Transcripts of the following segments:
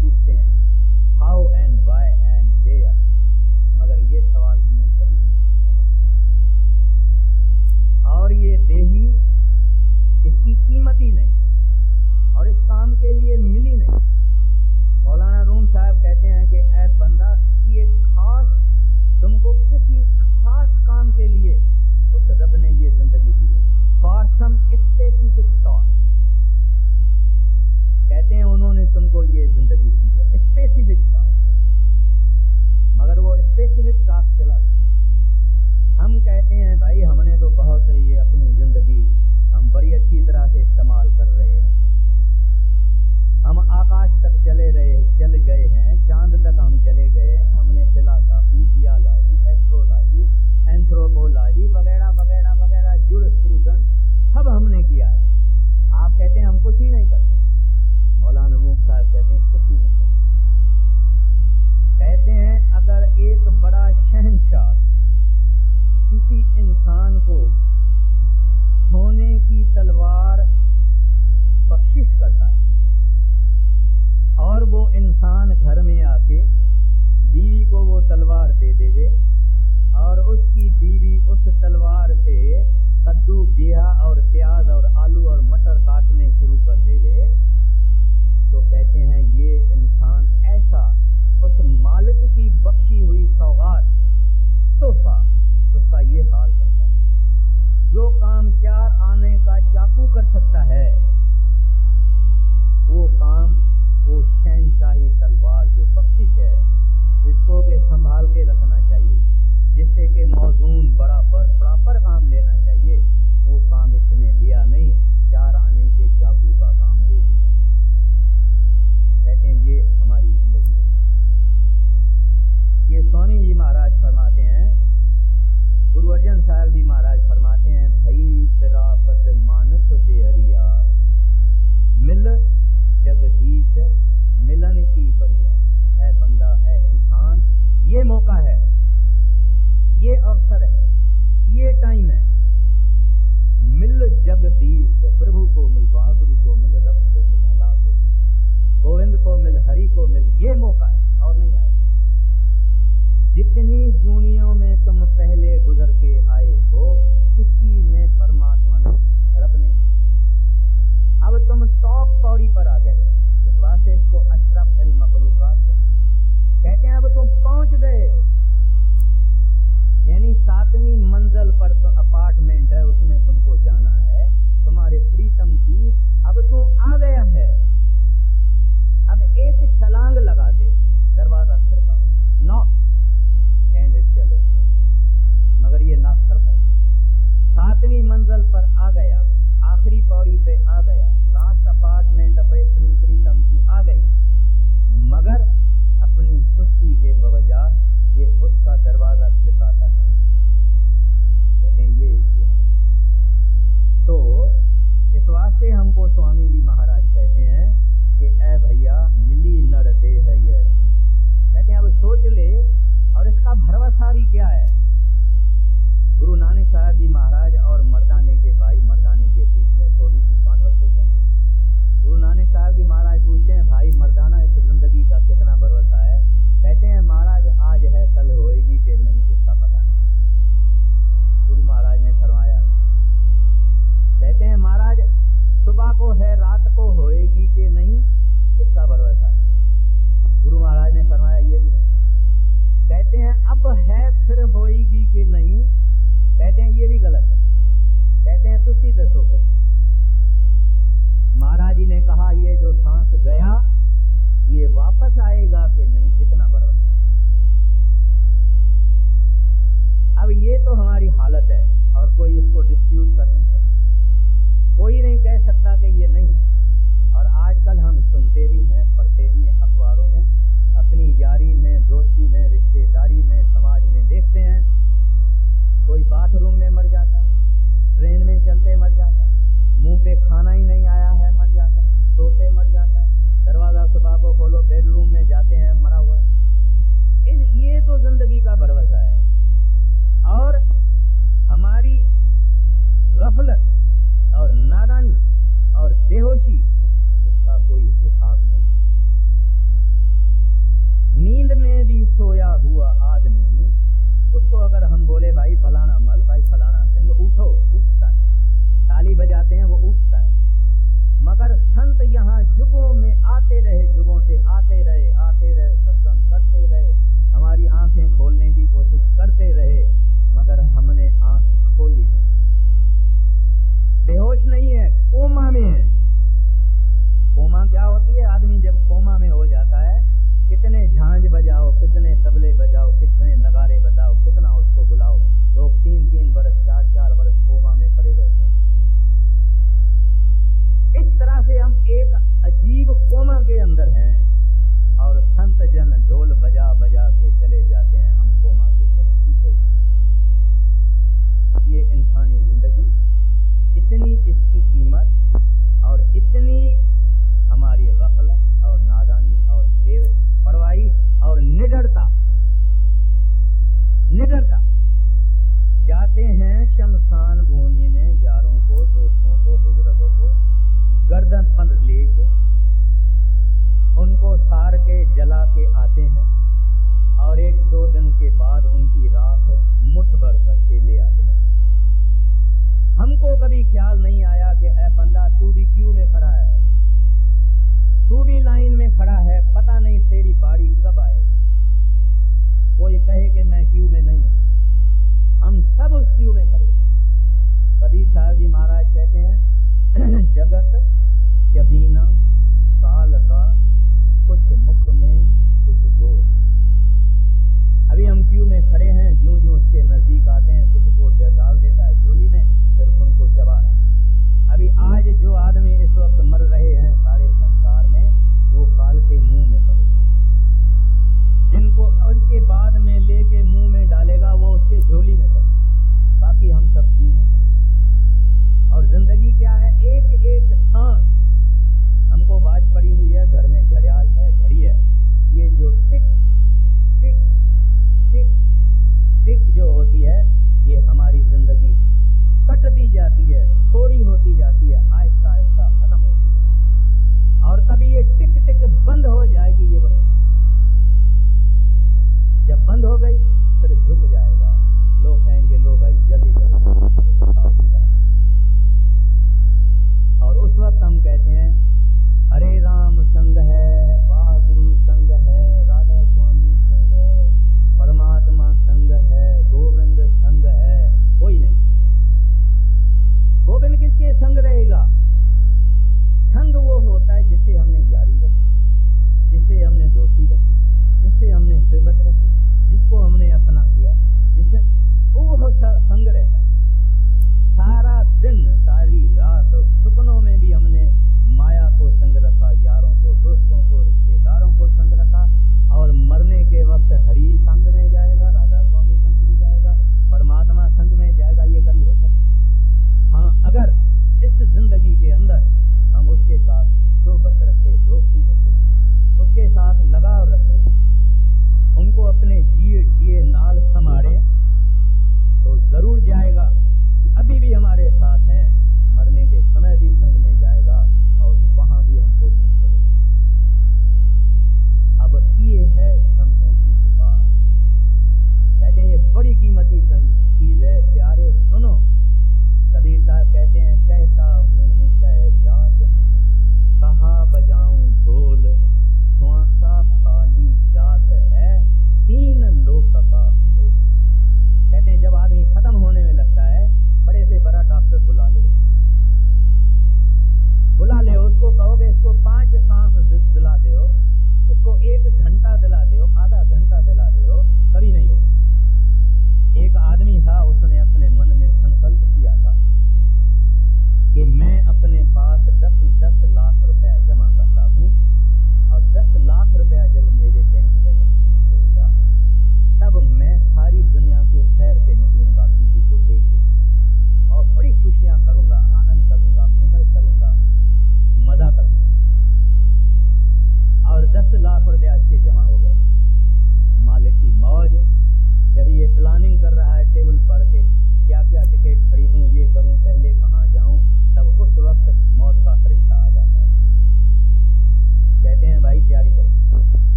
पूछते हैं how and why and where, मगर ये सवाल हमने कभी नहीं पूछा। और ये देही इसकी कीमत ही नहीं और इस काम के लिए मिली नहीं। मौलाना रूम साहब कहते हैं कि ऐ बंदा, ये खास तुमको किसी खास काम के लिए उस रब ने ये जिंदगी दी है, फॉर सम स्पेसिफिक टॉस। कहते हैं उन्होंने तुमको ये जिंदगी दी है स्पेसिफिक टॉस, मगर वो स्पेसिफिक टॉस चला गया। हम कहते हैं भाई हमने तो बहुत ये अपनी जिंदगी हम बड़ी अच्छी तरह से इस्तेमाल कर रहे हैं, हम आकाश तक चल गए हैं, चांद तक हम चले गए हैं, हमने फिलॉसफी, जियोलॉजी, एस्ट्रोलॉजी, एंथ्रोपोलॉजी वगैरह वगैरह वगैरह जुरिस्प्रूडेंस सब हमने किया है। आप कहते हैं हम कुछ ही नहीं करते। मौलाना रूम साहब कहते हैं कुछ ही नहीं करते। कहते हैं अगर एक बड़ा शहंशाह किसी इंसान को सोने की तलवार बख्शिश करता है और वो इंसान घर में आके बीवी को वो तलवार दे देवे और उसकी बीवी उस तलवार से कद्दू, गेहा और प्याज और आलू और मटर काटने शुरू कर देवे, तो कहते हैं ये इंसान ऐसा उस मालिक की बख्शी हुई सौगात तोहफा उसका ये हाल करता है। जो काम 4 आने का चाकू कर सकता है वो काम वो शहंशाही तलवार जो बख्शिश है इसको के संभाल के रखना चाहिए, जिससे कि मौजून बराबर प्रॉपर काम लेना चाहिए, वो काम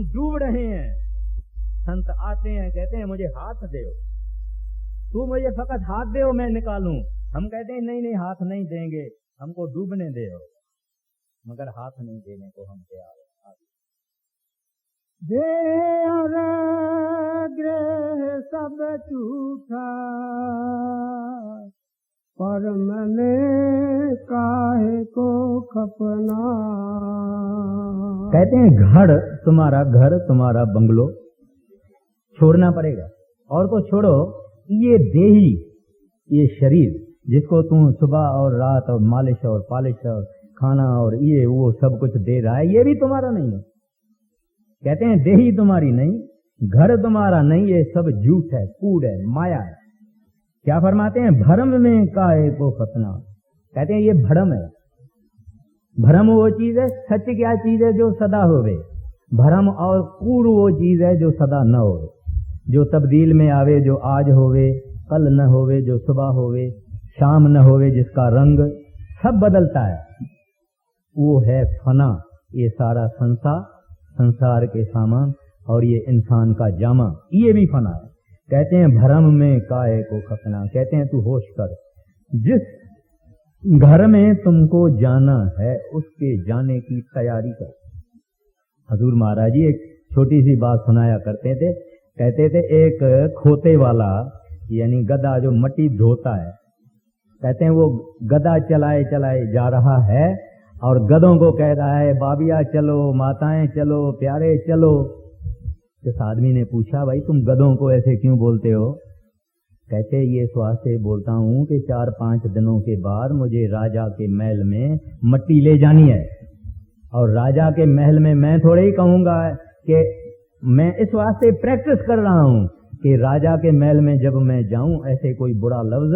डूब रहे हैं। संत आते हैं, कहते हैं मुझे हाथ दो, तू मुझे फकत हाथ दो, मैं निकालूं। हम कहते हैं नहीं नहीं, हाथ नहीं देंगे, हमको डूबने दो, मगर हाथ नहीं देने को हम तैयार हैं। ग्रह सब झूठा, परम में काहे को खपना। कहते हैं घर तुम्हारा बंगलो छोड़ना पड़ेगा, और तो छोड़ो, ये देही, ये शरीर जिसको तुम सुबह और रात और मालिश और पालिश और खाना और ये वो सब कुछ दे रहा है, ये भी तुम्हारा नहीं है। कहते हैं देही तुम्हारी नहीं, घर तुम्हारा नहीं, ये सब झूठ है, कूड़ है, माया है। क्या फरमाते हैं, भ्रम में काहे को खपना। कहते हैं ये भ्रम है। भ्रम वो चीज है, सच क्या चीज है जो सदा होवे। भ्रम और कूड़ वो चीज है जो सदा न होवे, जो तब्दील में आवे, जो आज होवे कल न होवे, जो सुबह होवे शाम न होवे, जिसका रंग सब बदलता है, वो है फना। ये सारा संसार के सामान और ये इंसान का जामा, ये भी फना है। कहते हैं भ्रम में काहे को खपना। कहते हैं तू होश कर, जिस घर में तुमको जाना है उसके जाने की तैयारी कर। हजूर महाराज जी एक छोटी सी बात सुनाया करते थे। कहते थे एक खोते वाला यानी गधा जो मट्टी ढोता है, कहते हैं वो गधा चलाए चलाए जा रहा है और गधों को कह रहा है बाबिया चलो, माताएं चलो, प्यारे चलो। इस आदमी ने पूछा भाई तुम गधों को ऐसे क्यों बोलते हो? कहते ये इस वास्ते बोलता हूं कि 4-5 दिनों के बाद मुझे राजा के महल में मट्टी ले जानी है, और राजा के महल में मैं थोड़े ही कहूंगा कि मैं इस वास्ते प्रैक्टिस कर रहा हूं कि राजा के महल में जब मैं जाऊं ऐसे कोई बुरा लफ्ज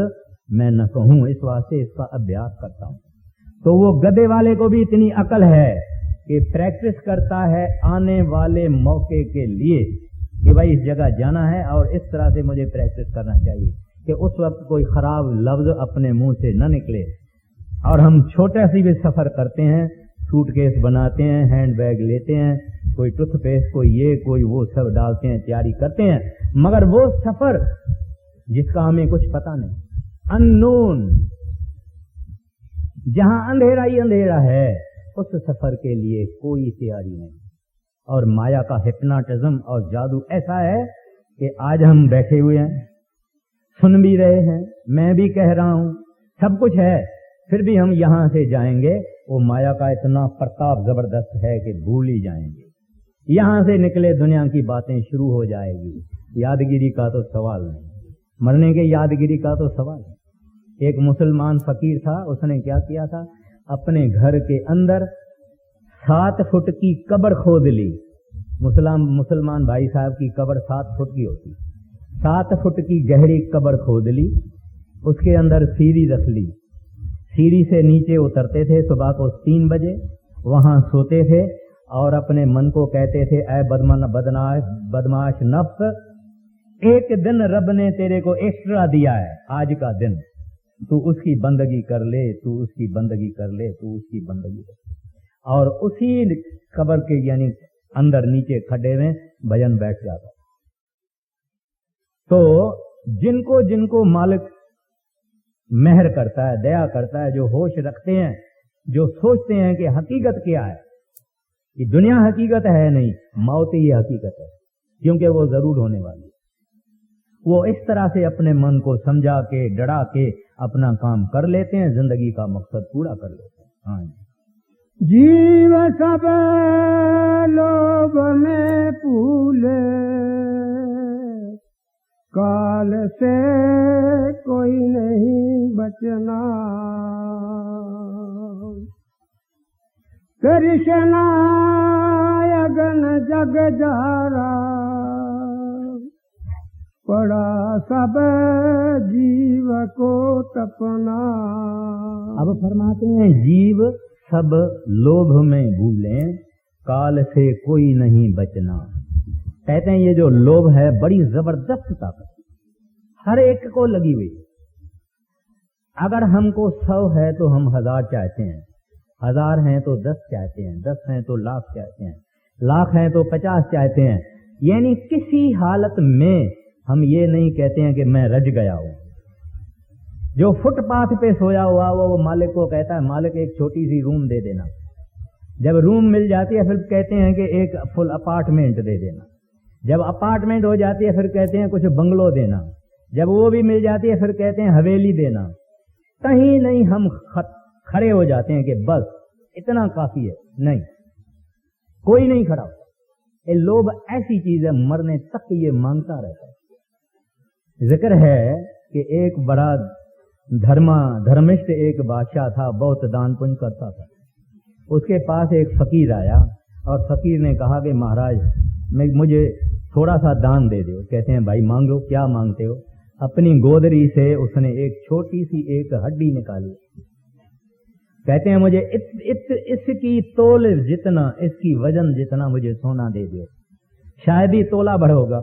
मैं न कहूं, इस वास्ते इसका अभ्यास करता हूं। तो वो गधे वाले को भी इतनी अकल है कि प्रैक्टिस करता है आने वाले मौके के लिए कि भाई इस जगह जाना है और इस तरह से मुझे प्रैक्टिस करना चाहिए कि उस वक्त कोई खराब लफ्ज अपने मुंह से न निकले। और हम छोटा सी भी सफर करते हैं, सूटकेस बनाते हैं, हैंड बैग लेते हैं, कोई टूथपेस्ट, कोई ये कोई वो सब डालते हैं, तैयारी करते हैं, मगर वो सफर जिसका हमें कुछ पता नहीं, अननोन, जहां अंधेरा ही अंधेरा है, उस सफर के लिए कोई तैयारी नहीं। और माया का हिप्नोटिज्म और जादू ऐसा है कि आज हम बैठे हुए हैं, सुन भी रहे हैं, मैं भी कह रहा हूं, सब कुछ है, फिर भी हम यहां से जाएंगे, वो माया का इतना प्रताप जबरदस्त है कि भूल ही जाएंगे। यहां से निकले दुनिया की बातें शुरू हो जाएगी। यादगिरी का तो सवाल नहीं, मरने के यादगिरी का तो सवाल है। एक मुसलमान फकीर था, उसने क्या किया था, अपने घर के अंदर 7 फुट की कब्र खोद ली। मुसलमान भाई साहब की कब्र 7 फुट की होती, 7 फुट की गहरी कब्र खोद ली, उसके अंदर सीढ़ी रख ली, सीढ़ी से नीचे उतरते थे सुबह को 3 बजे, वहां सोते थे और अपने मन को कहते थे ऐ बदमाश नफ्स, एक दिन रब ने तेरे को एक्स्ट्रा दिया है, आज का दिन तू उसकी बंदगी कर ले, तू उसकी बंदगी कर ले, तू उसकी बंदगी कर ले। और उसी कब्र के यानी अंदर नीचे खड्डे में भजन बैठ जाता। तो जिनको जिनको मालिक मेहर करता है, दया करता है, जो होश रखते हैं, जो सोचते हैं कि हकीकत क्या है, कि दुनिया हकीकत है नहीं, मौत ही हकीकत है, क्योंकि वो जरूर होने वाली है। वो इस तरह से अपने मन को समझा के डरा के अपना काम कर लेते हैं, जिंदगी का मकसद पूरा कर लेते हैं। हाँ, जीव सब लोभ में फूले, काल से कोई नहीं बचना, कृष्णा अगन जग जारा, पड़ा सब जीव को तपना। अब फरमाते हैं जीव सब लोभ में भूले, काल से कोई नहीं बचना। कहते हैं ये जो लोभ है बड़ी जबरदस्त ताकत, हर एक को लगी हुई। अगर हमको 100 है तो हम 1000 चाहते हैं, 1000 हैं तो 10 चाहते हैं, 10 हैं तो लाख चाहते हैं, लाख हैं तो 50 चाहते हैं। यानी किसी हालत में हम ये नहीं कहते हैं कि मैं रज गया हूं। जो फुटपाथ पे सोया हुआ वो मालिक को कहता है मालिक एक छोटी सी रूम दे देना। जब रूम मिल जाती है फिर कहते हैं कि एक फुल अपार्टमेंट दे देना। जब अपार्टमेंट हो जाती है फिर कहते हैं कुछ बंगलो देना। जब वो भी मिल जाती है फिर कहते हैं हवेली देना। कहीं नहीं हम खड़े हो जाते हैं कि बस इतना काफी है। नहीं, कोई नहीं खड़ा होता। ये लोभ ऐसी चीज है, मरने तक ये मांगता रहता है। जिक्र है कि एक बड़ा धर्मिष्ठ एक बादशाह था, बहुत दान पुण्य करता था। उसके पास एक फकीर आया और फकीर ने कहा कि महाराज मुझे थोड़ा सा दान दे दो। कहते हैं भाई मांगो, क्या मांगते हो? अपनी गोदरी से उसने एक छोटी सी एक हड्डी निकाली। कहते हैं मुझे इसकी तोल जितना, इसकी वजन जितना मुझे सोना दे दो। शायद ही तोला भर होगा।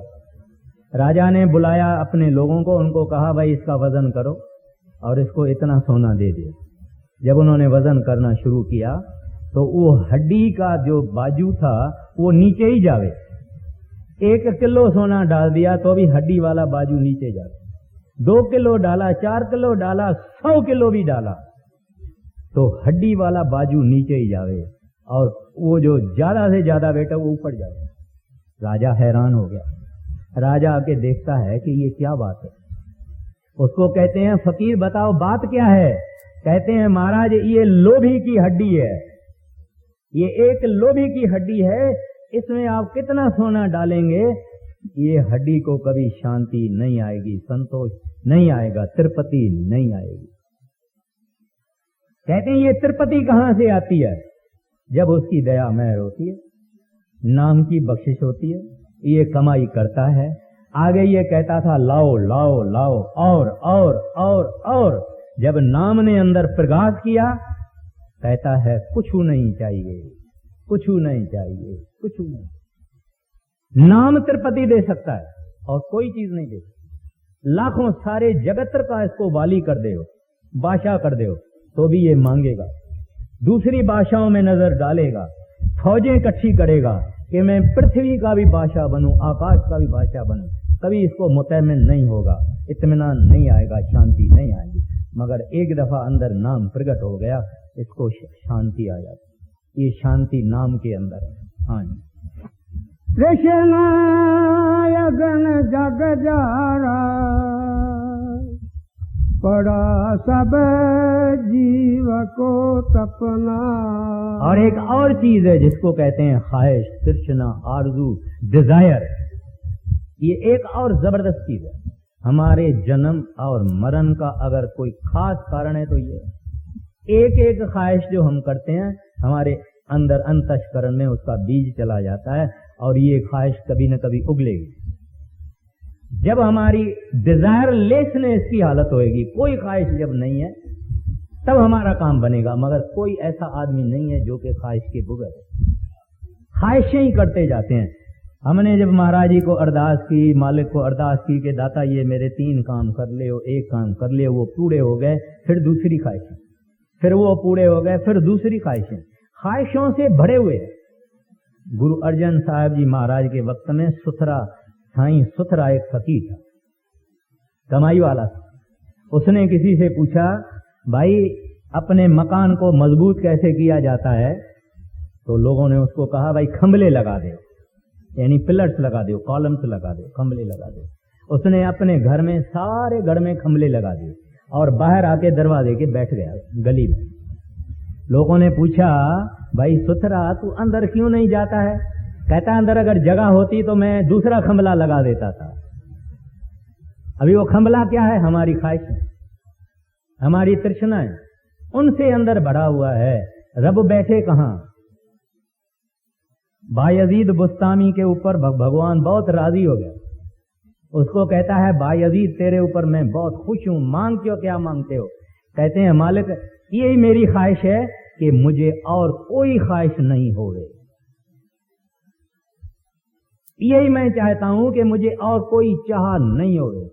राजा ने बुलाया अपने लोगों को, उनको कहा भाई इसका वजन करो और इसको इतना सोना दे दिया। जब उन्होंने वजन करना शुरू किया तो वो हड्डी का जो बाजू था वो नीचे ही जावे। 1 किलो सोना डाल दिया तो भी हड्डी वाला बाजू नीचे जावे। 2 किलो डाला, 4 किलो डाला, 100 किलो भी डाला तो हड्डी वाला बाजू नीचे ही जावे और वो जो ज्यादा से ज्यादा वेट है वो ऊपर जावे। राजा हैरान हो गया। राजा आके देखता है कि ये क्या बात है। उसको कहते हैं फकीर बताओ बात क्या है? कहते हैं महाराज ये लोभी की हड्डी है, ये एक लोभी की हड्डी है, इसमें आप कितना सोना डालेंगे ये हड्डी को कभी शांति नहीं आएगी, संतोष नहीं आएगा, तृप्ति नहीं आएगी। कहते हैं ये तृप्ति कहां से आती है? जब उसकी दया मेहर होती है, नाम की बख्शिश होती है, ये कमाई करता है। आगे ये कहता था लाओ लाओ लाओ और जब नाम ने अंदर प्रकाश किया कहता है कुछ नहीं चाहिए, कुछ नहीं चाहिए, कुछ नहीं। नाम तृप्ति दे सकता है और कोई चीज नहीं दे सकता। लाखों सारे जगत का इसको वाली कर दे, बादशाह कर दे तो भी ये मांगेगा, दूसरी बादशाहों में नजर डालेगा, फौजें इकट्ठी करेगा कि मैं पृथ्वी का भी बादशाह बनूं, आकाश का भी बादशाह बनूं। कभी इसको मुतमिन नहीं होगा, इत्मीनान नहीं आएगा, शांति नहीं आएगी। मगर एक दफा अंदर नाम प्रकट हो गया, इसको शांति आ जाती। ये शांति नाम के अंदर है। हाँ जी। कृष्ण अगन जग जारा, पड़ा सब जीव को तपना। और एक और चीज है जिसको कहते हैं ख्वाहिश, तृष्णा, आरज़ू, डिजायर। ये एक और जबरदस्त चीज है। हमारे जन्म और मरण का अगर कोई खास कारण है तो ये एक ख्वाहिश जो हम करते हैं हमारे अंदर अंतःकरण में उसका बीज चला जाता है और ये ख्वाहिश कभी न कभी उगलेगी। जब हमारी डिजायर लेसनेस की हालत होएगी, कोई ख्वाहिश जब नहीं है तब हमारा काम बनेगा। मगर कोई ऐसा आदमी नहीं है जो कि ख्वाहिश के बगैर ख्वाहिशें ही करते जाते हैं। हमने जब महाराज जी को अरदास की, मालिक को अरदास की कि दाता ये मेरे 3 काम कर ले, एक काम कर ले, वो पूरे हो गए, फिर दूसरी ख्वाहिशें, फिर वो पूरे हो गए, फिर दूसरी ख्वाहिशें, ख्वाहिशों से भरे हुए। गुरु अर्जन साहब जी महाराज के वक्त में साईं सुथरा एक फकीर था, कमाई वाला था। उसने किसी से पूछा भाई अपने मकान को मजबूत कैसे किया जाता है? तो लोगों ने उसको कहा भाई खंभले लगा दो, यानी पिलर्स लगा दो, कॉलम्स लगा दो, खंभले लगा दो। उसने अपने घर में सारे घर में खंभले लगा दिए और बाहर आके दरवाजे के बैठ गया गली में। लोगों ने पूछा भाई सुथरा तू अंदर क्यों नहीं जाता है? कहता अंदर अगर जगह होती तो मैं दूसरा खंभला लगा देता था। अभी वो खंभला क्या है? हमारी ख्वाहिश, हमारी तृष्णाएं, उनसे अंदर भरा हुआ है। रब बैठे कहां? बायजीद बुस्तामी के ऊपर भगवान बहुत राजी हो गया। उसको कहता है बायजीद तेरे ऊपर मैं बहुत खुश हूं, मांग क्यों, क्या मांगते हो? कहते हैं मालिक यही मेरी ख्वाहिश है कि मुझे और कोई ख्वाहिश नहीं होवे, यही मैं चाहता हूं कि मुझे और कोई चाह नहीं होवे।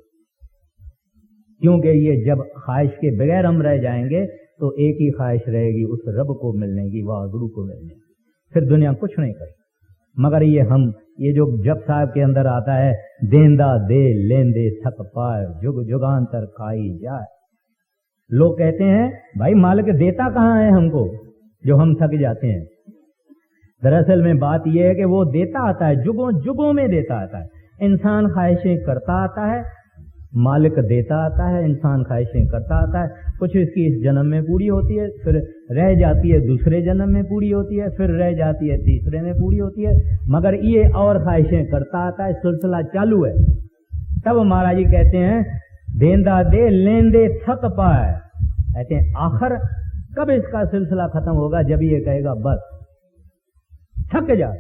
क्योंकि ये जब ख्वाहिश के बगैर हम रह जाएंगे तो एक ही ख्वाहिश रहेगी, उस रब को मिलने की, वाह गुरु को मिलने की। फिर दुनिया कुछ नहीं करे। मगर ये जो जप साहब के अंदर आता है, देंदा दे लेंदे थक पाए, जुग जुगांतर खाई जाए। लोग कहते हैं भाई मालिक देता कहाँ है हमको जो हम थक जाते हैं। दरअसल में बात यह है कि वो देता आता है, जुगों जुगों में देता आता है। इंसान ख्वाहिशें करता आता है, मालिक देता आता है। इंसान ख्वाहिशें करता आता है, कुछ इसकी इस जन्म में पूरी होती है, फिर रह जाती है दूसरे जन्म में पूरी होती है, फिर रह जाती है तीसरे में पूरी होती है, मगर ये और ख्वाहिशें करता आता है, सिलसिला चालू है। तब महाराज जी कहते हैं देंदा दे लेंदे थक पाए। कहते हैं आखिर कब इसका सिलसिला खत्म होगा? जब ये कहेगा बस थक जा।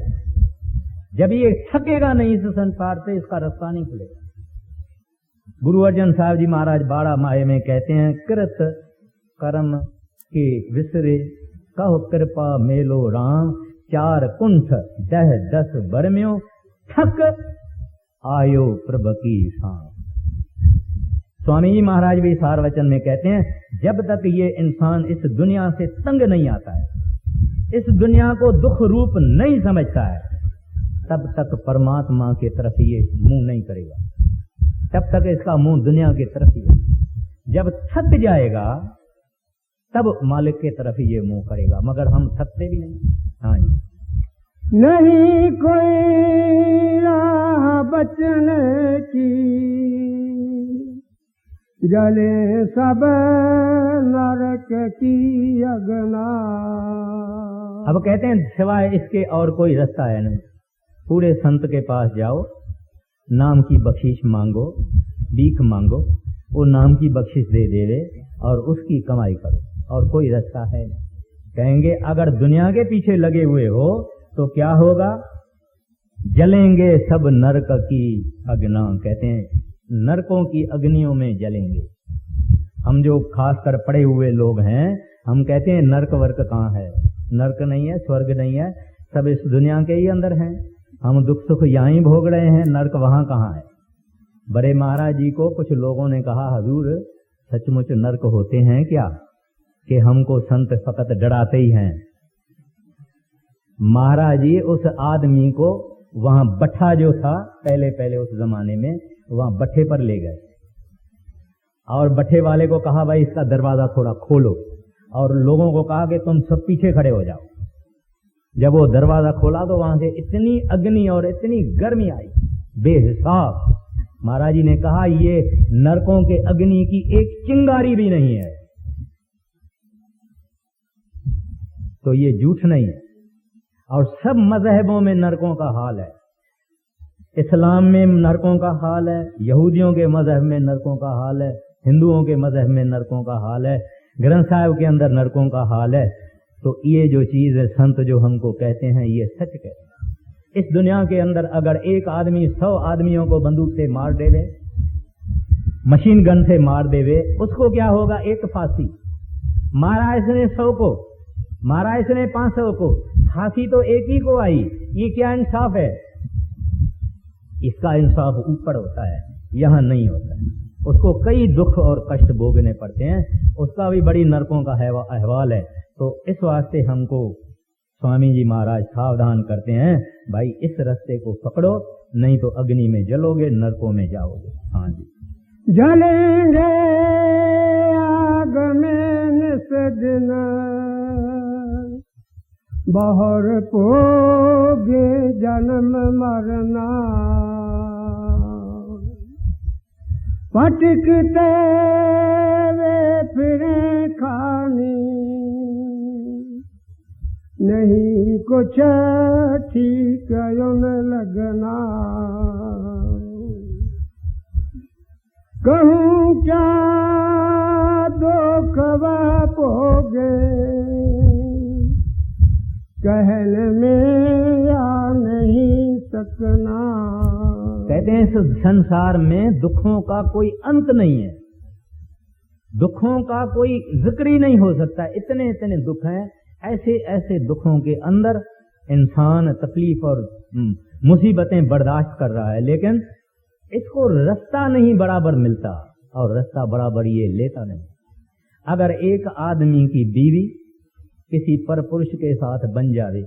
जब ये थकेगा नहीं इस संसार से, इसका रास्ता नहीं खुलेगा। गुरु अर्जन साहब जी महाराज बाड़ा माए में कहते हैं, कृत कर्म के विसरे कहो कृपा मेलो राम, चार कुंठ दह 10 बरम्यो थक आयो प्रभ की शाम। स्वामी जी महाराज भी सार वचन में कहते हैं, जब तक ये इंसान इस दुनिया से तंग नहीं आता है, इस दुनिया को दुख रूप नहीं समझता है, तब तक परमात्मा की तरफ ये मुंह नहीं करेगा। तब तक इसका मुंह दुनिया की तरफ ही है। जब थक जाएगा तब मालिक की तरफ ही ये मुंह करेगा, मगर हम थकते भी नहीं। हाँ जी। नहीं कोई राह बचने की, जले सब नरक की अगना। अब कहते हैं सिवाय इसके और कोई रास्ता है नहीं। पूरे संत के पास जाओ, नाम की बख्शिश मांगो, भीख मांगो, वो नाम की बख्शिश दे देवे और उसकी कमाई करो, और कोई रास्ता है नहीं। कहेंगे अगर दुनिया के पीछे लगे हुए हो तो क्या होगा? जलेंगे सब नरक की अग्नि। कहते हैं नरकों की अग्नियों में जलेंगे। हम जो खासकर पड़े हुए लोग हैं, हम कहते हैं नरक वर्क कहाँ है? नरक नहीं है, स्वर्ग नहीं है, सब इस दुनिया के ही अंदर हैं। हम दुख सुख यहाँ ही भोग रहे हैं, नरक वहां कहाँ है? बड़े महाराज जी को कुछ लोगों ने कहा, हजूर सचमुच नरक होते हैं क्या? कि हमको संत फकत डराते ही हैं। महाराज जी उस आदमी को वहां बट्ठा जो था पहले उस जमाने में, वहां बट्ठे पर ले गए और बट्ठे वाले को कहा भाई इसका दरवाजा थोड़ा खोलो, और लोगों को कहा कि तुम सब पीछे खड़े हो जाओ। जब वो दरवाजा खोला तो वहां से इतनी अग्नि और इतनी गर्मी आई बेहिसाब। महाराज जी ने कहा ये नरकों के अग्नि की एक चिंगारी भी नहीं है, तो ये झूठ नहीं है। और सब मजहबों में नरकों का हाल है। इस्लाम में नरकों का हाल है, यहूदियों के मजहब में नरकों का हाल है, हिंदुओं के मजहब में नरकों का हाल है, ग्रंथ साहिब के अंदर नरकों का हाल है। तो ये जो चीज है संत जो हमको कहते हैं ये सच कहते हैं। इस दुनिया के अंदर अगर एक आदमी 100 आदमियों को बंदूक से मार देवे, मशीन गन से मार देवे, उसको क्या होगा? एक फांसी। मारा इसने 100 को, मारा इसने 500 को, फांसी तो एक ही को आई। ये क्या इंसाफ है? इसका इंसाफ ऊपर होता है, यहां नहीं होता है। उसको कई दुख और कष्ट भोगने पड़ते हैं, उसका भी बड़ी नरकों का अहवाल है। तो इस वास्ते हमको स्वामी जी महाराज सावधान करते हैं, भाई इस रास्ते को पकड़ो, नहीं तो अग्नि में जलोगे, नरकों में जाओगे। हाँ जी। जलेंगे आग में निसदिन, बहुर पोगे जन्म मरना। पटकते वे फिरे खानी, नहीं कुछ ठीक न लगना। कहूँ क्या दुख वह पोगे, कहने में या नहीं सकना। कहते हैं इस संसार में दुखों का कोई अंत नहीं है, दुखों का कोई जिक्र ही नहीं हो सकता। इतने इतने दुख हैं, ऐसे ऐसे दुखों के अंदर इंसान तकलीफ और मुसीबतें बर्दाश्त कर रहा है, लेकिन इसको रास्ता नहीं बराबर मिलता, और रास्ता बराबर ये लेता नहीं। अगर एक आदमी की बीवी किसी पर पुरुष के साथ बन जावे,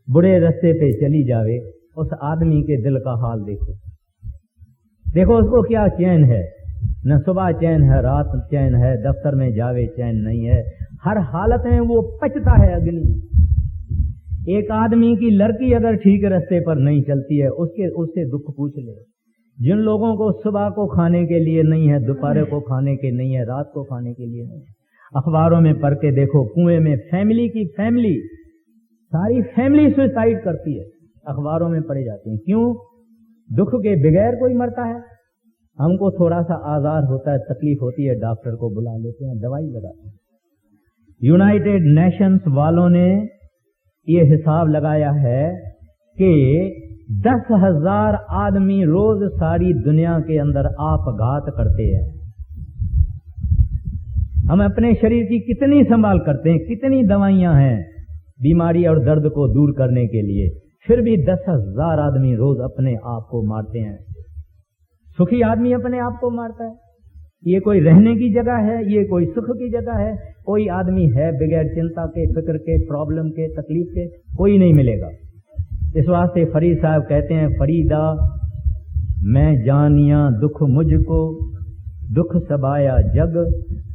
बुरे रास्ते पे चली जावे, उस आदमी के दिल का हाल देखो। देखो उसको क्या चैन है, न सुबह चैन है, रात चैन है, दफ्तर में जावे चैन नहीं है, हर हालत में वो पचता है अग्नि। एक आदमी की लड़की अगर ठीक रास्ते पर नहीं चलती है, उससे दुख पूछ ले। जिन लोगों को सुबह को खाने के लिए नहीं है, दोपहर को खाने के नहीं है, रात को खाने के लिए नहीं है, अखबारों में पढ़ के देखो, कुएं में फैमिली सारी फैमिली सुसाइड करती है, अखबारों में पढ़े जाते हैं। क्यों? दुख के बगैर कोई मरता है। हमको थोड़ा सा आजार होता है, तकलीफ होती है, डॉक्टर को बुला लेते हैं, दवाई लगाते हैं। यूनाइटेड नेशंस वालों ने ये हिसाब लगाया है कि 10,000 आदमी रोज सारी दुनिया के अंदर आपघात करते हैं। हम अपने शरीर की कितनी संभाल करते हैं, कितनी दवाइयां हैं बीमारी और दर्द को दूर करने के लिए, फिर भी 10,000 आदमी रोज अपने आप को मारते हैं। सुखी आदमी अपने आप को मारता है। ये कोई रहने की जगह है, ये कोई सुख की जगह है? कोई आदमी है बगैर चिंता के, फिक्र के, प्रॉब्लम के, तकलीफ के? कोई नहीं मिलेगा। इस वास्ते फरीद साहब कहते हैं, फरीदा मैं जानिया दुख मुझको, दुख सबाया जग,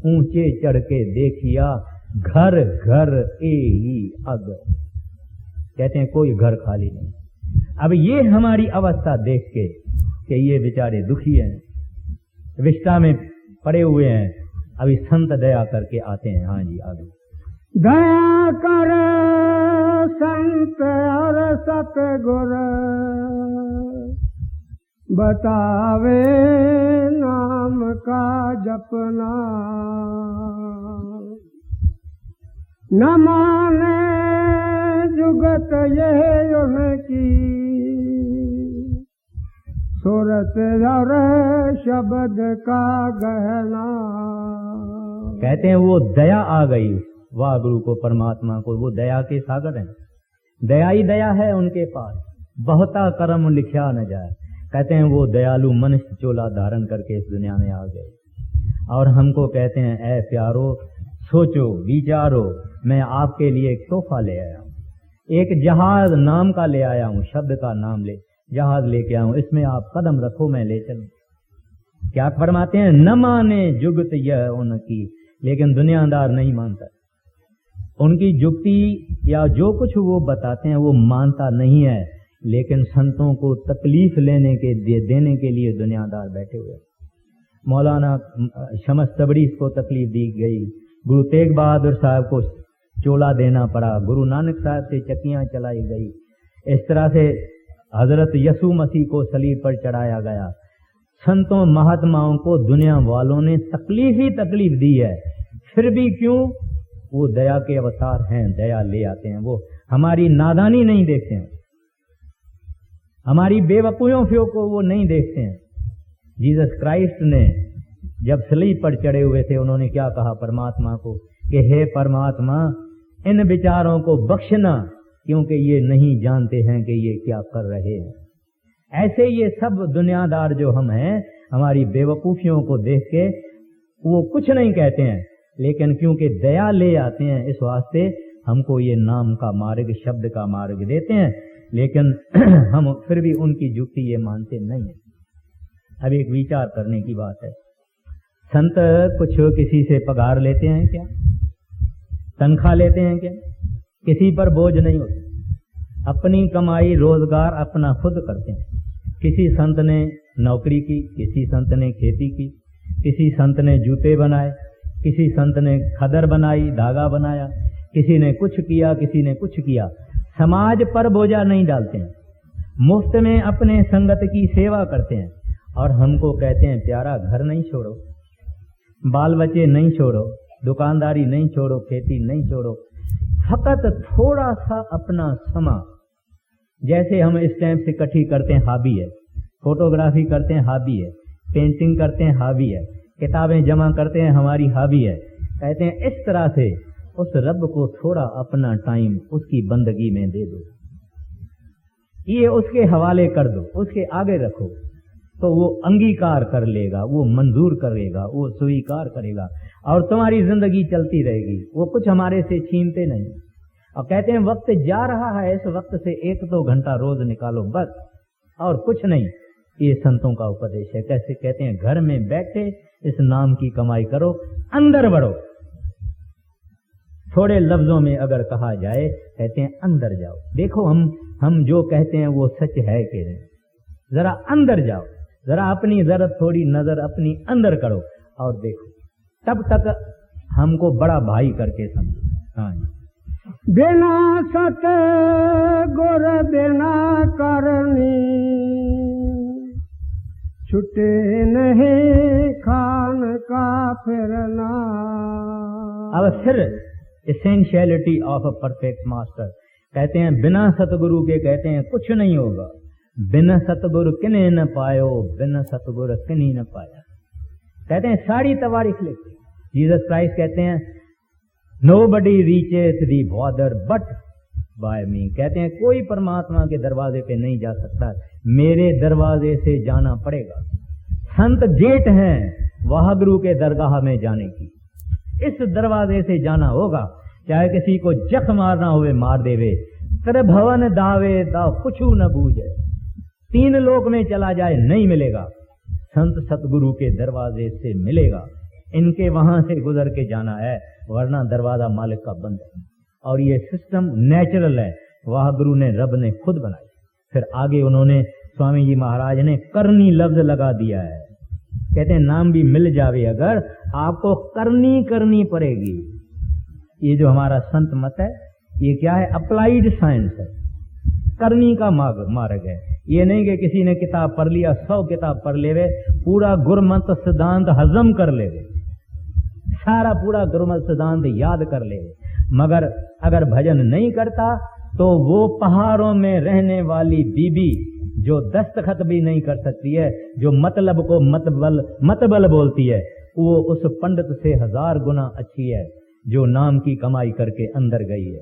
ऊंचे चढ़ के देखिया, घर घर ए ही अग। कहते हैं कोई घर खाली नहीं। अब ये हमारी अवस्था देख के कि ये बेचारे दुखी हैं, विष्टा में पड़े हुए हैं, अभी संत दया करके आते हैं। हाँ जी, आगे। दया कर संत और सतगुर, बतावे नाम का जपना, न माने जुगत ये उनकी, सूरत और शब्द का गहना। कहते हैं वो दया आ गई वाह गुरु को, परमात्मा को, वो दया के सागर हैं। दया ही दया है उनके पास, बहुता कर्म लिखा न जाए। कहते हैं वो दयालु मनुष्य चोला धारण करके इस दुनिया में आ गए और हमको कहते हैं, ऐ प्यारो सोचो विचारो, मैं आपके लिए एक तोहफा ले आया हूँ, एक जहाज नाम का ले आया हूँ, शब्द का नाम ले जहाज लेके आया हूँ, इसमें आप कदम रखो, मैं ले चलूं। क्या फरमाते हैं? न माने जुगत यह उनकी, लेकिन दुनियादार नहीं मानता। उनकी जुक्ति या जो कुछ वो बताते हैं वो मानता नहीं है, लेकिन संतों को तकलीफ देने के लिए दुनियादार बैठे हुए। मौलाना शमस तबरीज को तकलीफ दी गई, गुरु तेग बहादुर साहब को चोला देना पड़ा, गुरु नानक साहब से चक्कियां चलाई गई, इस तरह से हजरत यसू मसीह को सलीब पर चढ़ाया गया। संतों महात्माओं को दुनिया वालों ने तकलीफ ही तकलीफ दी है, फिर भी क्यों? वो दया के अवतार हैं, दया ले आते हैं। वो हमारी नादानी नहीं देखते हैं, हमारी बेवकूफियों को वो नहीं देखते हैं। जीसस क्राइस्ट ने जब सलीब पर चढ़े हुए थे, उन्होंने क्या कहा परमात्मा को कि हे परमात्मा, इन विचारों को बख्शना, क्योंकि ये नहीं जानते हैं कि ये क्या कर रहे हैं। ऐसे ये सब दुनियादार जो हम हैं, हमारी बेवकूफियों को देख के वो कुछ नहीं कहते हैं, लेकिन क्योंकि दया ले आते हैं, इस वास्ते हमको ये नाम का मार्ग, शब्द का मार्ग देते हैं, लेकिन हम फिर भी उनकी जुक्ति ये मानते नहीं है। अब एक विचार करने की बात है, संत कुछ किसी से पगार लेते हैं क्या? तनख्वाह लेते हैं क्या? किसी पर बोझ नहीं होते, अपनी कमाई रोजगार अपना खुद करते हैं। किसी संत ने नौकरी की, किसी संत ने खेती की, किसी संत ने जूते बनाए, किसी संत ने खदर बनाई, धागा बनाया, किसी ने कुछ किया, किसी ने कुछ किया। समाज पर बोझा नहीं डालते हैं, मुफ्त में अपने संगत की सेवा करते हैं। और हमको कहते हैं प्यारा घर नहीं छोड़ो, बाल बच्चे नहीं छोड़ो, दुकानदारी नहीं छोड़ो, खेती नहीं छोड़ो, फकत थोड़ा सा अपना समा, जैसे हम इस टाइम से इकट्ठी करते हैं हाबी है, फोटोग्राफी करते हैं हाबी है, पेंटिंग करते हैं हाबी है, किताबें जमा करते हैं हमारी हाबी है। कहते हैं इस तरह से उस रब को थोड़ा अपना टाइम उसकी बंदगी में दे दो, ये उसके हवाले कर दो, उसके आगे रखो, तो वो अंगीकार कर लेगा, वो मंजूर करेगा, वो स्वीकार करेगा और तुम्हारी जिंदगी चलती रहेगी। वो कुछ हमारे से छीनते नहीं, और कहते हैं वक्त जा रहा है, इस वक्त से 1-2 घंटा रोज निकालो बस, और कुछ नहीं। ये संतों का उपदेश है। कैसे? कहते हैं घर में बैठे इस नाम की कमाई करो, अंदर बढ़ो। थोड़े लफ्जों में अगर कहा जाए, कहते हैं अंदर जाओ। देखो हम जो कहते हैं वो सच है कि नहीं, जरा अंदर जाओ, जरा अपनी जरा थोड़ी नजर अपनी अंदर करो और देखो, तब तक हमको बड़ा भाई करके समझो। हाँ जी। बिना सत गुर बिना करनी, छुटे नहीं खान का फिरना। अब फिर essentiality of a perfect master, कहते हैं बिना सतगुरु के कहते हैं कुछ नहीं होगा। बिना सतगुरु किने न पायो, बिना सतगुरु किन्हीं न पाया। कहते हैं सारी तवारीख लिखते, जीसस क्राइस्ट कहते हैं nobody reaches the border but by me. कहते हैं कोई परमात्मा के दरवाजे पे नहीं जा सकता, मेरे दरवाजे से जाना पड़ेगा। संत गेट हैं वाहगुरु के दरगाह में जाने की, इस दरवाजे से जाना होगा। चाहे किसी को जख मारना हुए मार देवे, त्रिभुवन दावे दाव कुछ न बूझे, 3 लोक में चला जाए नहीं मिलेगा, संत सतगुरु के दरवाजे से मिलेगा। इनके वहां से गुजर के जाना है, वरना दरवाजा मालिक का बंद है। और ये सिस्टम नेचुरल है, वाहगुरु ने रब ने खुद बनाई। फिर आगे उन्होंने स्वामी जी महाराज ने करनी लफ्ज लगा दिया है। कहते हैं नाम भी मिल जावे अगर, आपको करनी पड़ेगी। ये जो हमारा संत मत है, ये क्या है? अप्लाइड साइंस है, करनी का मार्ग है। ये नहीं कि किसी ने किताब पढ़ लिया, 100 किताब पढ़ लेवे, पूरा गुरमत सिद्धांत हजम कर लेवे, सारा पूरा गुरमत सिद्धांत याद कर लेवे, मगर अगर भजन नहीं करता तो वो पहाड़ों में रहने वाली बीबी जो दस्तखत भी नहीं कर सकती है, जो मतलब को मतबल बोलती है, वो उस पंडित से 1000 गुना अच्छी है जो नाम की कमाई करके अंदर गई है।